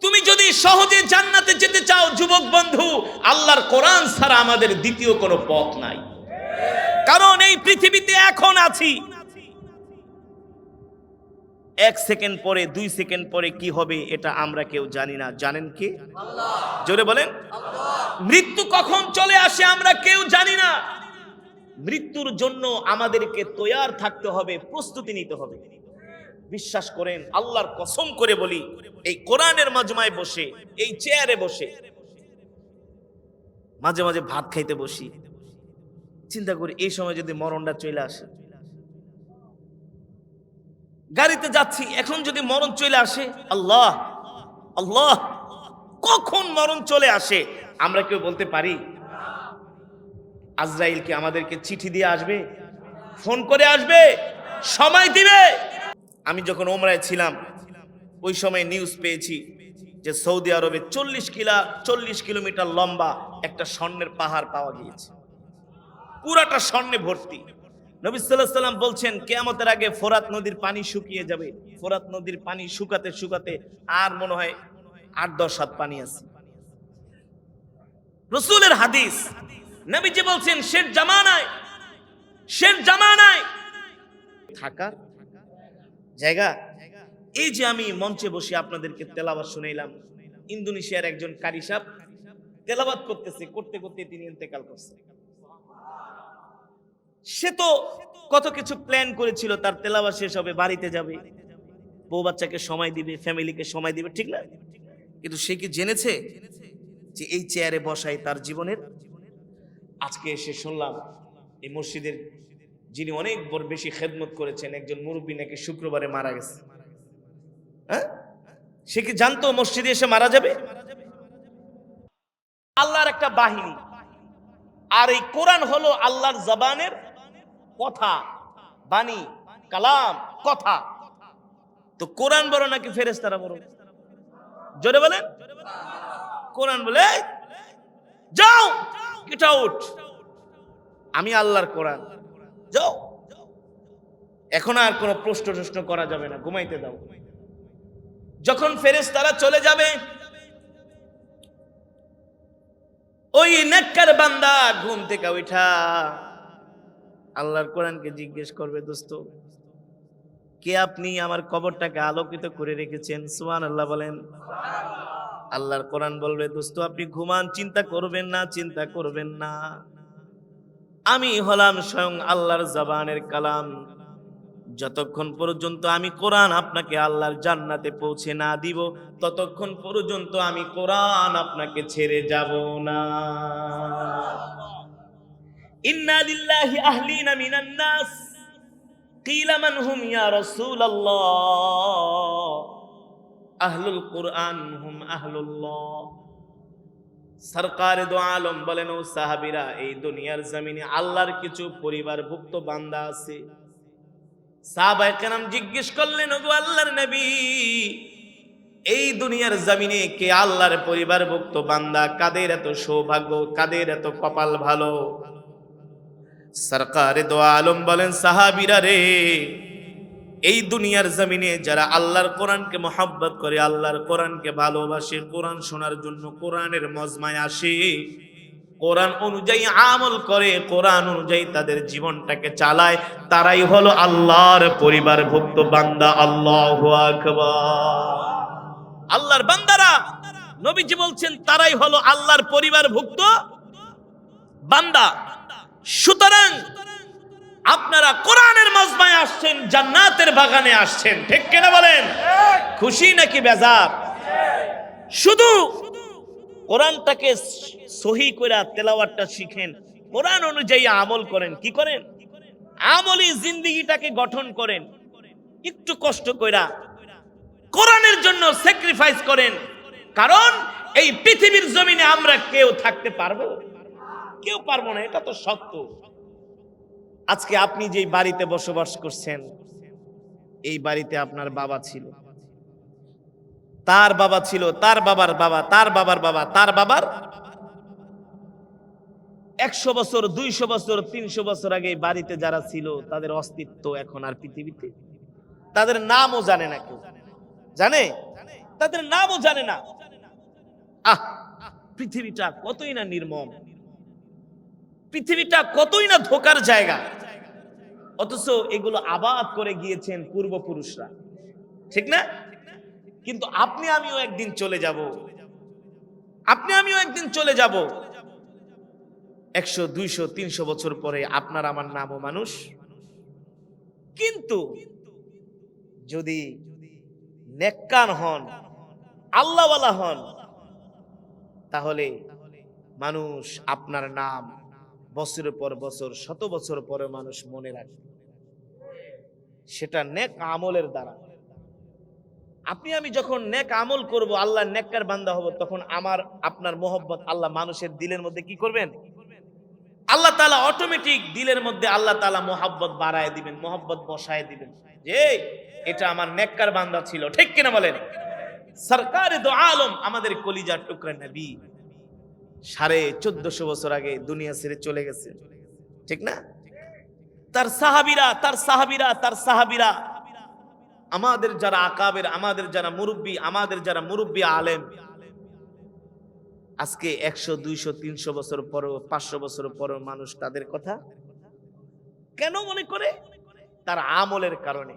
তুমি যদি সহজে জান্নাতে যেতে চাও যুবক বন্ধু, আল্লাহর কোরআন ছাড়া আমাদের দ্বিতীয় কোনো পথ নাই। কারণ এই পৃথিবীতে এখন আছি, 1 সেকেন্ড পরে 2 সেকেন্ড পরে কি হবে এটা আমরা কেউ জানি না। জানেন কে? আল্লাহ। জোরে বলেন আল্লাহ। মৃত্যু কখন চলে আসে আমরা কেউ জানি না। মৃত্যুর জন্য আমাদেরকে তৈয়ার থাকতে হবে, প্রস্তুতি নিতে হবে। বিশ্বাস করেন, আল্লাহর কসম করে বলি, এই কোরআনের মাজমায় বসে, এই চেয়ারে বসে মাঝে মাঝে ভাত খাইতে বসি, চিন্তা করি এই সময় যদি মরণটা চলে আসে। গাড়িতে যাচ্ছি, এখন যদি মরণ চলে আসে, আল্লাহ আল্লাহ, কখন মরণ চলে আসে আমরা কেউ বলতে পারি? আজরাইল কি আমাদেরকে চিঠি দিয়ে আসবে, ফোন করে আসবে, সময় দিবে? আমি যখন ওমরায় ছিলাম ওই সময় নিউজ পেয়েছি যে সৌদি আরবে 40 কিলোমিটার লম্বা একটা স্বর্ণের পাহাড় পাওয়া গিয়েছে, পুরাটা স্বর্ণে ভর্তি। নবী সাল্লাল্লাহু আলাইহি ওয়াসাল্লাম বলছেন কিয়ামতের আগে ফোরাত নদীর পানি শুকিয়ে যাবে। ফোরাত নদীর পানি শুকাতে শুকাতে আর মনে হয় 8-10 হাত পানি আছে। রাসূলের হাদিস, নবীজি বলছেন শেষ জামানায় থাকার জায়গা। এই যে আমি মঞ্চে বসে আপনাদেরকে তেলাওয়াত শুনাইলাম, ইন্দোনেশিয়ার একজন কারি সাহেব তেলাওয়াত করতেছে, করতে করতে তিনি ইন্তেকাল করছেন। সে তো কত কিছু প্ল্যান করেছিল, তার তেলাওয়াত শেষ হবে, বাড়িতে যাবে, বউ বাচ্চাকে সময় দিবে, ফ্যামিলিকে সময় দিবে, ঠিক না? কিন্তু সে কি জেনেছে যে এই চেয়ারে বসাই তার জীবনের? আজকে এসে শুনলাম এই মসজিদের যিনি অনেক বড় বেশি খেদমত করেছেন, একজন মুরব্বী নাকি শুক্রবারে মারা গেছে। হ্যাঁ, সে কি জানতো মসজিদে এসে মারা যাবে? আল্লাহর একটা বাহিনী, আর এই কোরআন হলো আল্লাহর জবানের কথা, বাণী, কালাম, কথা। তো কোরআন বড় নাকি ফেরেশতারা বড়? জোরে বলেন। কোরআন বলে যাও, গেট আউট, আমি আল্লাহর কোরআন, যাও, এখন আর কোনো প্রশ্ন করা যাবে না, ঘুমাইতে দাও। যখন ফেরেশতারা চলে যাবে, ওই নেককার বান্দা ঘুম থেকে উঠা আল্লাহর কোরআনকে জিজ্ঞেস করবে, দোস্ত কে আপনি? আমার কবরটাকে আলোকিত করে রেখেছেন। সুবহানাল্লাহ বলেন। আল্লাহর কোরআন বলবে, দোস্ত আপনি ঘুমান, চিন্তা করবেন না, আমি হলাম স্বয়ং আল্লাহর জবানের কালাম। যতক্ষণ পর্যন্ত আমি কোরআন আপনাকে আল্লাহর জান্নাতে পৌঁছে না দিব, ততক্ষণ পর্যন্ত আমি কোরআন আপনাকে ছেড়ে যাব না। ইন্না লিল্লাহি আহলিনা মিনান নাস কিলা মান হুম ইয়া রাসূলুল্লাহ আহলুল কুরআন হুম আহলুল্লাহ। সরকারে দো আলম বলেন, ও সাহাবীরা, এই দুনিয়ার জমিনে আল্লাহর কিছু পরিবারভুক্ত বান্দা আছে। সাহাবায়ে কেরাম জিজ্ঞেস করলেন, ওগো আল্লাহর নবী, এই দুনিয়ার জমিনে কে আল্লাহর পরিবারভুক্ত বান্দা? কাদের এত সৌভাগ্য, কাদের এত কপাল ভালো? সরকারে দো আলম বলেন, সাহাবীরা রে, এই দুনিয়ার জমিনে যারা আল্লাহর কোরআনকে মহব্বত করে, আল্লাহর কোরআনকে ভালোবাসে, কোরআন শোনার জন্য কোরআনের মজমায় আসে, কোরআন অনুযায়ী আমল করে, কোরআন অনুযায়ী তাদের জীবনটাকে চালায়, তারাই হলো আল্লাহর পরিবারভুক্ত বান্দা। আল্লাহু আকবার। আল্লাহর বান্দারা, নবীজি বলছেন তারাই হলো আল্লাহর পরিবারভুক্ত বান্দা। সুতরাং আপনারা কোরআনের মজমায় আসছেন, জান্নাতের বাগানে আসছেন, ঠিক কিনা বলেন? খুশি নাকি বেজার? শুধু কোরআনটাকে সহি করে তেলাওয়াতটা শিখেন, কোরআন অনুযায়ী আমল করেন। কি করেন? আমলি জিন্দেগিটাকে গঠন করেন, একটু কষ্ট কইরা কোরআনের জন্য স্যাক্রিফাইস করেন। কারণ এই পৃথিবীর জমিনে আমরা কেউ থাকতে পারবো? কেউ পারবো না, এটা তো সত্য। আজকে আপনি যেই বাড়িতে বসবাস করছেন, এই বাড়িতে আপনার বাবা ছিল, তার বাবা ছিল, তার বাবার বাবা, তার বাবার বাবা, তার বাবার 100 বছর, 200 বছর, 300 বছর আগে এই বাড়িতে যারা ছিল তাদের অস্তিত্ব এখন আর পৃথিবীতে, তাদের নামও জানে না। কেউ জানে? তাদের নামও জানে না। পৃথিবীটা কতই না নির্মম, পৃথিবীটা কতই না ধোকার জায়গা, অথচ এগুলো আবাদ করে গিয়েছেন পূর্বপুরুষরা, ঠিক না? কিন্তু আপনি আমিও একদিন চলে যাব, আপনি আমিও একদিন চলে যাব। 100, 200, 300 বছর পরে আপনার আমার নামও মানুষ। কিন্তু যদি নেককার হন, আল্লাহওয়ালা হন, তাহলে মানুষ আপনার নাম বছরের পর বছর, শত বছর পরে মানুষ মনে রাখবে, সেটা নেক আমলের দ্বারা। আপনি আমি যখন নেক আমল করব, আল্লাহ নেককার বান্দা হব, তখন আমার আপনার মোহব্বত আল্লাহ মানুষের দিলের মধ্যে কি করবেন? আল্লাহ তাআলা অটোমেটিক দিলের মধ্যে আল্লাহ তাআলা মোহাব্বত বাড়ায় দিবেন, মোহাব্বত বসায় দিবেন, যে এটা আমার নেককার বান্দা ছিল, ঠিক কিনা বলেন? সরকারে দো আলম, আমাদের কলিজার টুকরা নবী 1450 বছর আগে দুনিয়া ছেড়ে চলে গেছে, ঠিক না? তার সাহাবীরা, আমাদের যারা আকাবের, আমাদের যারা মুরব্বী আলেম, আজকে 100, 200, 300 বছর পর, 500 বছর পর মানুষ তাদের কথা কেন মনে করে? তার আমলের কারণে।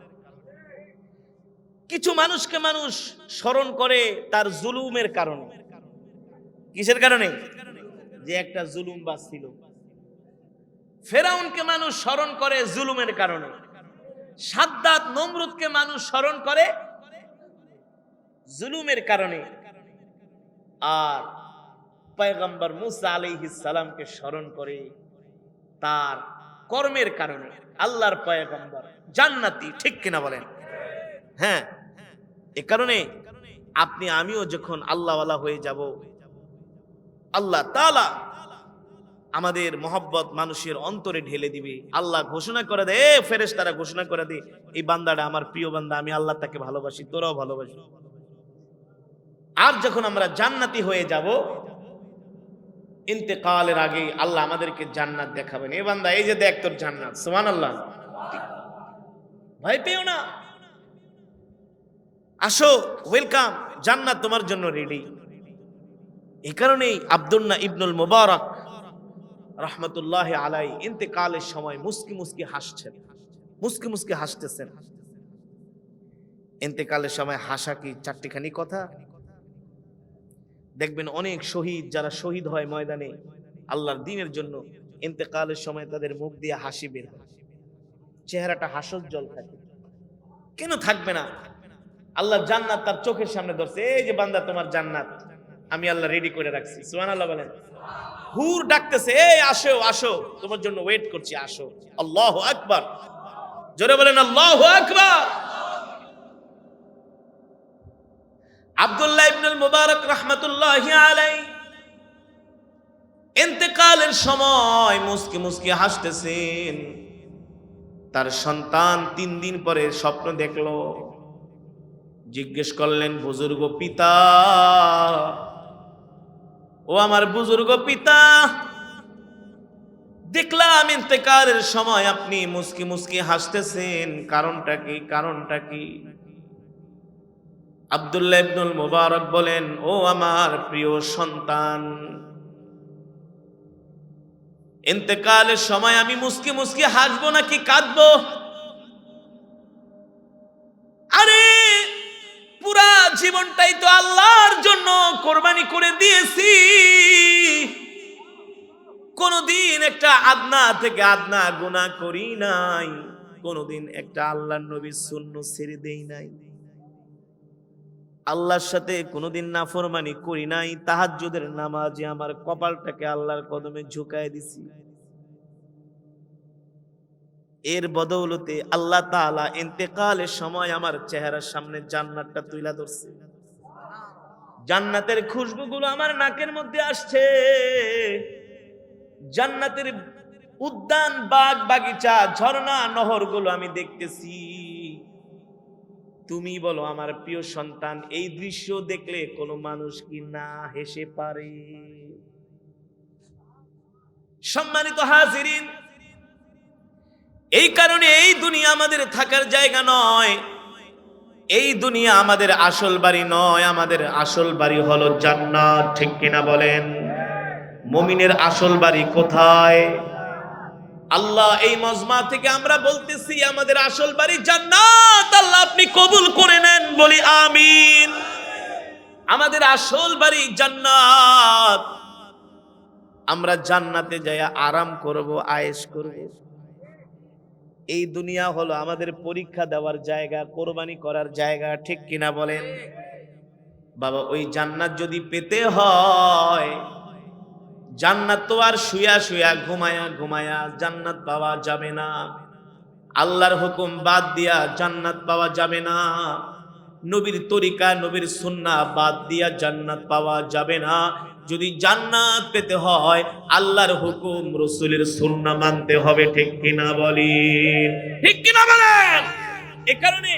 কিছু মানুষকে মানুষ স্মরণ করে তার জুলুমের কারণে। কিসের কারণে? যে একটা জুলুমবাজ ছিল। ফেরাউনকে মানুষ স্মরণ করে জুলুমের কারণে। সাদ্দাত, নমরুদকে মানুষ স্মরণ করে জুলুমের কারণে। আর পয়গম্বর মুসা আলাইহিস সালামকে স্মরণ করে তার কর্মের কারণে। আল্লাহর পয়গম্বর জান্নাতি, ঠিক কিনা বলেন? হ্যাঁ, এ কারণে আপনি আমিও যখন আল্লাহওয়ালা হয়ে যাব, আল্লাহ তাআলা আমাদের মোহাব্বত মানুষের অন্তরে ঢেলে দিবে। আল্লাহ ঘোষণা করে দেয়, ফেরেশতারা ঘোষণা করে দেয়, এই বান্দাটা আমার প্রিয় বান্দা, আমি আল্লাহ তাকে ভালোবাসি, তোরাও ভালোবাসি। আর যখন আমরা জান্নাতি হয়ে যাব, ইন্তেকালের আগে আল্লাহ আমাদেরকে জান্নাত দেখাবেন। এ বান্দা, এই যে দেখ তোর জান্নাত, সুবহানাল্লাহ, ভয় পেও না, আসো, ওয়েলকাম, জান্নাত তোমার জন্য রেডি। এই কারণেই আব্দুল্লাহ ইবনুল মুবারক রাহমাতুল্লাহ আলাইহি ইন্তেকালের সময় মুস্কি মুস্কি হাসতেছেন। ইন্তেকালের সময় হাসা কি চারটিখানি কথা? দেখবেন অনেক শহীদ, যারা শহীদ হয় ময়দানে আল্লাহর দ্বীনের জন্য, ইন্তেকালের সময় তাদের মুখ দিয়ে হাসি বের হয়, চেহারাটা হাস্যোজ্জ্বল থাকে। কেন থাকবে না? আল্লাহ জান্নাত তার চোখের সামনে ধরছে, এই যে বান্দা তোমার জান্নাত আমি আল্লাহ রেডি করে রাখছি। সুবহানাল্লাহ বলেন। হুর ডাকতেছে, এই আসো আসো, তোমার জন্য ওয়েট করছি, আসো। আল্লাহু আকবার, জোরে বলেন আল্লাহু আকবার। আব্দুল্লাহ ইবনুল মুবারক রাহমাতুল্লাহি আলাইহি ইন্তেকালের সময় মুস্কি মুস্কি হাসতেছেন। তার সন্তান 3 দিন পরে স্বপ্ন দেখলো। জিজ্ঞেস করলেন, বুজুর্গ পিতা, ও আমার বুজুর্গ পিতা, দেখলাম ইন্তেকালের সময় আপনি মুস্কি মুস্কি হাসতেছেন, কারণটা কি? আব্দুল্লাহ ইবনুল মুবারক বলেন, ও আমার প্রিয় সন্তান, ইন্তেকালের সময় আমি মুস্কি মুস্কি হাসবো নাকি কাঁদবো? আরে পুরা জীবন জীবনটাই তো আল্লাহর জন্য কোরবানি করে দিয়েছি। কোনদিন একটা আদনা থেকে আদনা গুনাহ করি নাই, কোনদিন একটা আল্লাহর নবীর সুন্নাত ছেড়ে দেই নাই, আল্লাহর সাথে কোনোদিন নাফরমানি করি নাই। তাহাজ্জুদের নামাজে আমার কপালটাকে আল্লাহর কদমে ঝুঁকায় দিছি। এর বদৌলতে আল্লাহ তাআলা ইন্তেকালের সময় আমার চেহারার সামনে জান্নাতটা তুইলা ধরছে। জান্নাতের খুশবুগুলো আমার নাকের মধ্যে আসছে। জান্নাতের উদ্যান, বাগ বাগিচা, ঝর্ণা, নহরগুলো আমি দেখতেছি। তুমি বলো আমার প্রিয় সন্তান, এই দৃশ্য দেখলে কোনো মানুষ কি না হেসে পারে? সম্মানিত হাজিরিন, এই কারণে এই দুনিয়া আমাদের থাকার জায়গা নয়, এই দুনিয়া আমাদের আসল বাড়ি নয়। আমাদের আসল বাড়ি হলো জান্নাত। ঠিক কিনা বলেন? মুমিনের আসল বাড়ি কোথায়? আল্লাহ এই মজমা থেকে আমরা বলতেছি আমাদের আসল বাড়ি জান্নাত। আল্লাহ আপনি কবুল করে নেন, বলি আমিন। আমাদের আসল বাড়ি জান্নাত। আমরা জান্নাতে যাই আরাম করব, আয়েশ করব। এই দুনিয়া হলো আমাদের পরীক্ষা দেওয়ার জায়গা, কোরবানি করার জায়গা। ঠিক কিনা বলেন? বাবা, ওই জান্নাত যদি পেতে হয়, জান্নাত তো আর শুয়া শুয়া ঘুমায়া ঘুমায়া জান্নাত পাওয়া যাবে না। আল্লাহর হুকুম বাদ দিয়া জান্নাত পাওয়া যাবে না। নবীর তরিকা, নবীর সুন্নাহ বাদ দিয়া জান্নাত পাওয়া যাবে না। যদি জান্নাত পেতে হয় আল্লাহর হুকুম, রাসূলের সুন্নাহ মানতে হবে। ঠিক কিনা বলি? ঠিক কিনা বলেন? এই কারণে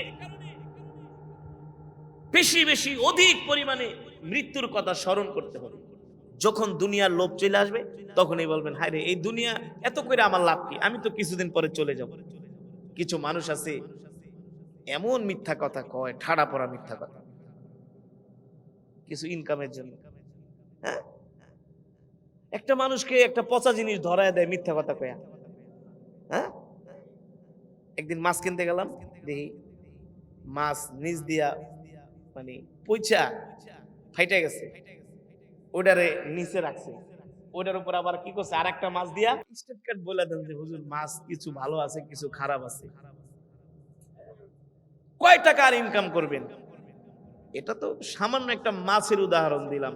বেশি বেশি অধিক পরিমাণে মৃত্যুর কথা স্মরণ করতে হবে। যখন দুনিয়ার লোভ চলে আসবে তখনই বলবেন, হায় রে, এই দুনিয়া এত করে আমার লাভ কি? আমি তো কিছুদিন পরে চলে যাব। কিছু মানুষ আছে এমন মিথ্যা কথা কয়, ঠাড়া পড়া মিথ্যা কথা, কিছু ইনকামের জন্য। হ্যাঁ, একটা মানুষকে একটা পচা জিনিস ধরায় দেয় মিথ্যা কথা কয়া। হ্যাঁ, একদিন মাছ কিনতে গেলাম, দেখি মাছ নিচ দিয়া মানে পয়সা ফাইটা গেছে, ওটারে নিচে রাখছে। ওটার উপর আবার কি করছে, আর একটা মাছ দিয়া স্টেট কার্ড বলে দেন যে হুজুর মাছ কিছু ভালো আছে, কিছু খারাপ আছে। কয় টাকা আর ইনকাম করবেন? এটা তো সামান্য একটা মাছের উদাহরণ দিলাম।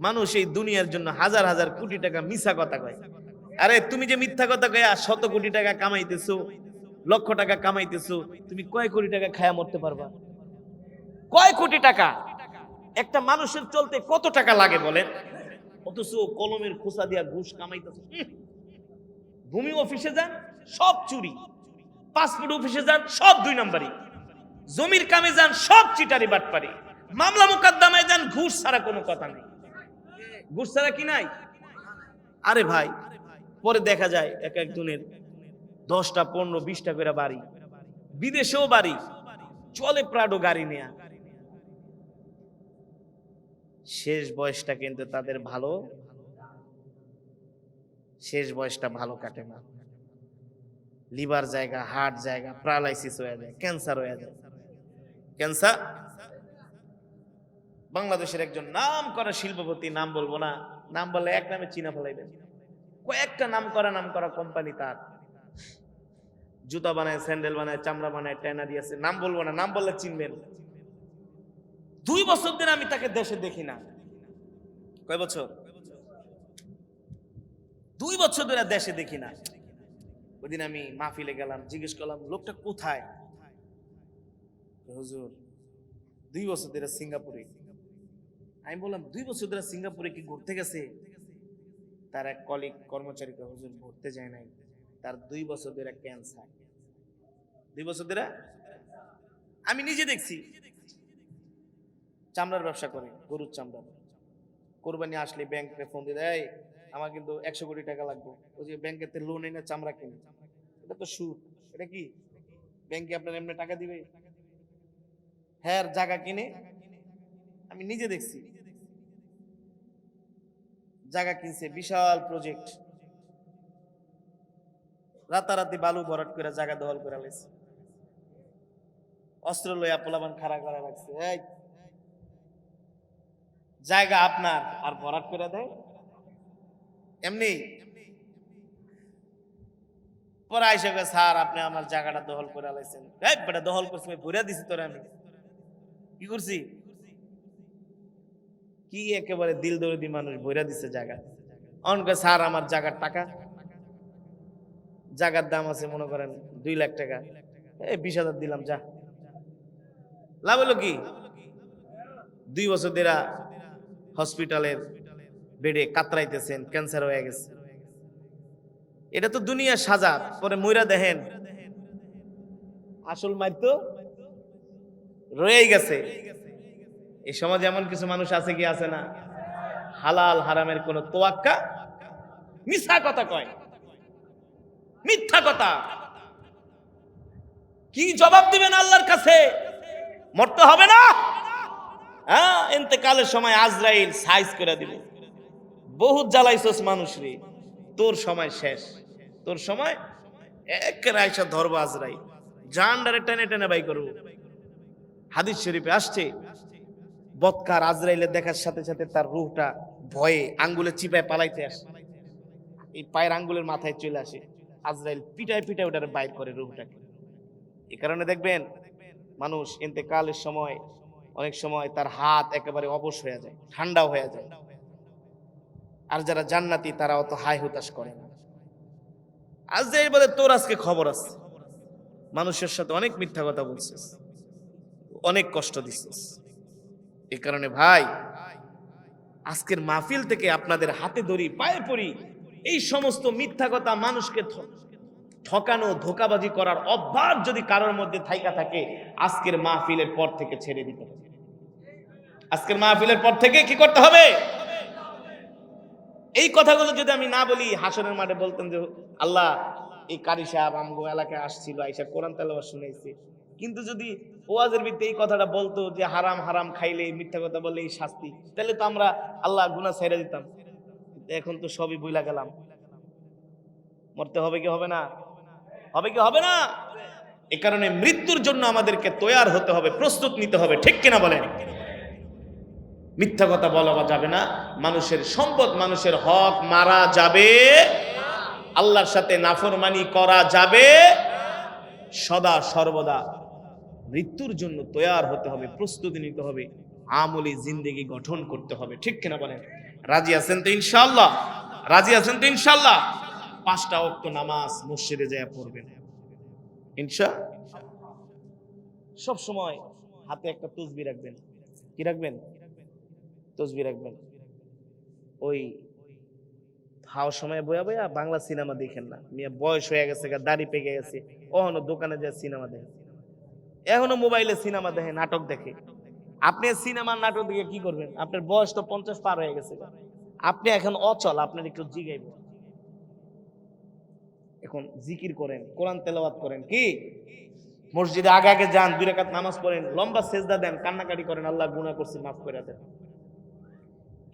মানুষ এই দুনিয়ার জন্য হাজার হাজার কোটি টাকা মিছা কথা কয়। আরে তুমি যে মিথ্যা কথা কয়া শত কোটি টাকা কামাইতেছো, লক্ষ টাকা কামাইতেছো, তুমি কয় কোটি টাকা খায়া মরতে পারবা? কয় কোটি টাকা? একটা মানুষের চলতে কত টাকা লাগে বলেন? অথচ কলমের খোসা দিয়া ঘুষ কামাইতেছে। ভূমি অফিসে যান সব চুরি, পাসপোর্ট অফিসে যান সব দুই নাম্বারি, জমির কামে যান সব চিটারি বাটপারি, মামলা মোকদ্দমায় যান ঘুষ ছাড়া কোনো কথা নেই। ঘুষ ছাড়া কি নাই? আরে ভাই, পরে দেখা যায় এক একজনের 10টা 15 20টা করে বাড়ি, বিদেশেও বাড়ি, চলে প্রাডো গাড়ি নেয়া। শেষ বয়সটা কিন্তু তাদের ভালো, শেষ বয়সটা ভালো কাটে না। লিভার জায়গা, হার্ট জায়গা, প্যারালাইসিস হয়ে যায়, ক্যান্সার হয়ে যায়। ক্যান্সার। বাংলাদেশের একজন নাম করা শিল্পপতি, নাম বলবো না, নাম বললে এক নামে চিনা ফেলাইবেন। কয়েকটা নাম করা কোম্পানি তার, জুতা বানায়, স্যান্ডেল বানায়, চামড়া বানায়, ট্যানারি আছে, নাম বলবো না, নাম বললে চিনবেন। 2 বছর ধরে আমি তাকে দেশে দেখি না। কয় বছর? 2 বছর ধরে দেশে দেখি না। ওইদিন আমি মাহফিলে গেলাম, জিজ্ঞেস করলাম লোকটা কোথায়? হুজুর 2 বছর ধরে সিঙ্গাপুরে। আমি বললাম 2 বছর ধরে সিঙ্গাপুরে কি ঘুরতে গেছে? তার এক কলিগ কর্মচারীকে, হুজুর ঘুরতে যায় নাই, তার 2 বছর ধরে ক্যান্সার। 2 বছর ধরে আমি নিজে দেখছি। চামড়ার ব্যবসা করে, গরুর চামড়া। কোরবানি আসলে ব্যাংকে ফোন দিয়ে দেয়, আমার কিন্তু 100 কোটি টাকা লাগবে। ওই যে ব্যাংকেতে লোন এনে চামড়া কিনে, এটা তো সুদ। এটা কি ব্যাংকে আপনার এমনি টাকা দিবে? হ্যাঁ, জায়গা কিনে, আমি নিজে দেখছি। জায়গা কিনছে, বিশাল প্রজেক্ট, রাতারাতি বালু ভরাট করে জায়গা দখল করে লাইছে। অস্ত্র লইয়া পোলাপান খাড়া করা রাখছে। এই জায়গা আপনার আর ভরাট করে দেয় এমনি। পরে আইসা কয়, স্যার আপনি আমার জায়গাটা দখল করে আলাইছেন। এই বেটা দখল করছি ভরিয়া দিছি তোরে আমি, কি করছি? কি একেবারে দিল দরদি মানুষ, ভরিয়া দিছে জায়গা। অন কয়, স্যার আমার জায়গার টাকা, জায়গার দাম আছে মনে করেন 2 লাখ টাকা, এই 20,000 দিলাম, যা। লাভ হলো কি? 2 বছর ধরে হসপিটালের বেডে কাতরাইতেছেন, ক্যান্সার হয়ে গেছে। এটা তো দুনিয়ার সাজা। পরে মইরা দেখেন আসল মাইর তো রয়েই গেছে। এই সমাজে এমন কিছু মানুষ আছে কি আছে না, হালাল হারামের কোন তোয়াক্কা, মিথ্যা কথা কয়, মিথ্যা কথা। কি জবাব দিবেন আল্লাহর কাছে? মরতে হবে না? হ্যাঁ, ইন্তেকালের সময় আজরাইল সাইজ করে দিবে, বহুত জ্বালাইছস মানুষ রে, তোর সময় শেষ, তোর সময় একেবারে আইসা ধরবো আজরাইল, জানডারে টেনে টেনে বাই করবো। হাদিস শরীফে আসছে, বৎকার আজরাইলের দেখার সাথে সাথে তার রূহটা ভয়ে আঙ্গুলে চিপায় পালাইতে আসে, এই পায়ের আঙ্গুলের মাথায় চলে আসে। আজরাইল পিটায় পিটায় ওটারে বাইর করে রূহটাকে। এই কারণে দেখবেন মানুষ ইন্তেকালের সময় অনেক সময় তার হাত একেবারে অবশ হয়ে যায়, ঠান্ডাও হয়ে যায়। আর যারা জান্নাতি তারা অত হাই হুতাশ করে না। আজরাইল বলে, তোর আজকে খবর আছে, মানুষের সাথে অনেক মিথ্যা কথা বলছিস, অনেক কষ্ট দিছিস। এই কারণে ভাই, আজকের মাহফিল থেকে আপনাদের হাতে ধরি, পায়ে পড়ি, এই সমস্ত মিথ্যা কথা, মানুষকে ঠকানো, ধোকাবাজি করার অভ্যাস যদি কারোর মধ্যে থাইকা থাকে, আজকের মাহফিলের পর থেকে ছেড়ে দিতে হবে। আজকের মাহফিলের পর থেকে কি করতে হবে? এই কথাগুলো যদি আমি না বলি, হাসরের মাঠে বলতেন যে আল্লাহ, এই কারি সাহেব আমগো এলাকায় আসছিল, আইসা কোরআন তেলাওয়াত শুনাইছে, কিন্তু যদি ওয়াজের ভিতরে এই কথাটা বলতো যে হারাম হারাম খাইলে, মিথ্যা কথা বললে এই শাস্তি, তাহলে তো আমরা আল্লাহ গুনাহ ছেড়ে দিতাম। এখন তো সবই ভুলা গেলাম। মরতে হবে কি হবে না? হবে কি হবে না? এ কারণে মৃত্যুর জন্য আমাদেরকে তৈয়ার হতে হবে, প্রস্তুত নিতে হবে, ঠিক কিনা বলেন? মিথ্যা কথা বলা যাবে না, মানুষের সম্পদ, মানুষের হক মারা যাবে, আল্লাহর সাথে নাফরমানি করা যাবে। সদা সর্বদা মৃত্যুর জন্য তৈয়ার হতে হবে, প্রস্তুতি নিতে হবে, আমলি জিন্দেগি গঠন করতে হবে, ঠিক কিনা বলেন? রাজি আছেন তো ইনশাআল্লাহ? রাজি আছেন তো ইনশাআল্লাহ? 5টা ওয়াক্ত নামাজ মসজিদে যায় পড়বেন ইনশাআল্লাহ। সব সময় হাতে একটা তসবিহ রাখবেন। কি রাখবেন? তসবিহ রাখবেন। ওই খাওয়ার সময় বয়া বয়া বাংলা সিনেমা দেখেন না, মিয়া বয়স হয়ে গেছে, দাড়ি পেকে গেছে, ওখানে দোকানে যায় সিনেমা দেখে, এখনো মোবাইলে সিনেমা দেখে, নাটক দেখে। আপনি সিনেমার নাটক দেখে কি করবেন? আপনার বয়স তো 50 পার হয়ে গেছে, আপনি এখন অচল, আপনার একটু জিগাইবেন। এখন জিকির করেন, কোরআন তেলাওয়াত করেন, কি মসজিদে আগে আগে যান, 2 রাকাত নামাজ পড়েন, লম্বা সেজদা দেন, কান্নাকাটি করেন, আল্লাহ গুনাহ করছি মাফ করে দেন।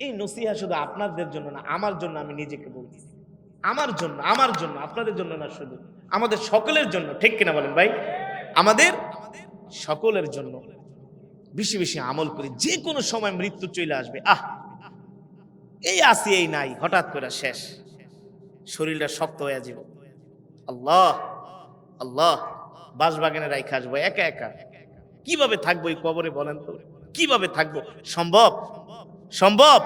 এই নসিহা শুধু আপনাদের জন্য না, আমার জন্য, আমি নিজেকে বলছি, আমার জন্য, আমার জন্য, আপনাদের জন্য না, শুধু আমাদের সকলের জন্য, ঠিক কিনা বলেন ভাই? আমাদের সকলের জন্য বেশি বেশি আমল করি। যে কোনো সময় মৃত্যু চলে আসবে, এই আসি এই নাই, হঠাৎ করে শেষ, শরীরটা শক্ত হয়ে যাবে। আল্লাহ আল্লাহ, বাসবাগানে রাইখা আসবো একা একা, কিভাবে থাকবো এই কবরে বলেন তো? কিভাবে থাকবো? সম্ভব? সম্ভব?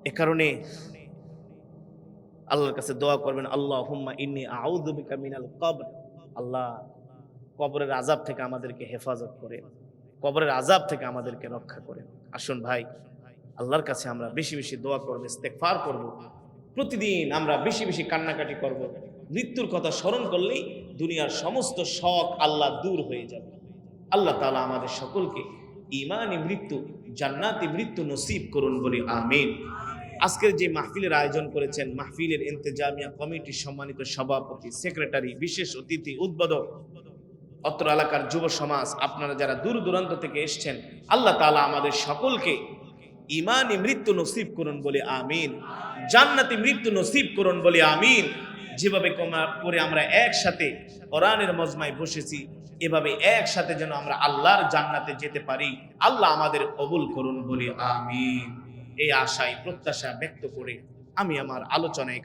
এ কারণে আল্লাহর কাছে দোয়া করবেন, আল্লাহুম্মা ইন্নী আউযু বিকা মিনাল কবর। আল্লাহ, কবরের আযাব থেকে আমাদেরকে হেফাজত করে, কবরের আযাব থেকে আমাদেরকে রক্ষা করেন। আসুন ভাই, আল্লাহর কাছে আমরা বেশি বেশি দোয়া করব, ইস্তেগফার করব, প্রতিদিন আমরা বেশি বেশি কান্নাকাটি করব। মৃত্যুর কথা স্মরণ করলেই দুনিয়ার সমস্ত শখ আল্লাহ দূর হয়ে যাবে। আল্লাহ তাআলা আমাদের সকলকে ঈমানি মৃত্যু, জান্নাতি মৃত্যু নসিব করুন বলি আমিন। আজকের যে মাহফিলের আয়োজন করেছেন, মাহফিলের ইন্তেজামিয়া কমিটির সম্মানিত সভাপতি, সেক্রেটারি, বিশেষ অতিথি, উদ্বোধক, অত্র এলাকার যুব সমাজ, আপনারা যারা দূর দূরান্ত থেকে এসেছেন, আল্লাহ তাআলা আমাদের সকলকে ঈমানি মৃত্যু নসিব করুন বলে আমিন, জান্নাতি মৃত্যু নসিব করুন বলে আমিন। যেভাবে করে আমরা একসাথে কোরআনের মজমায় বসেছি, এভাবে একসাথে যেন আমরা আল্লাহর জান্নাতে যেতে পারি। আল্লাহ আমাদের কবুল করুন, বলি আমিন। এই আশায় প্রত্যাশা ব্যক্ত করে আমি আমার আলোচনা এখানে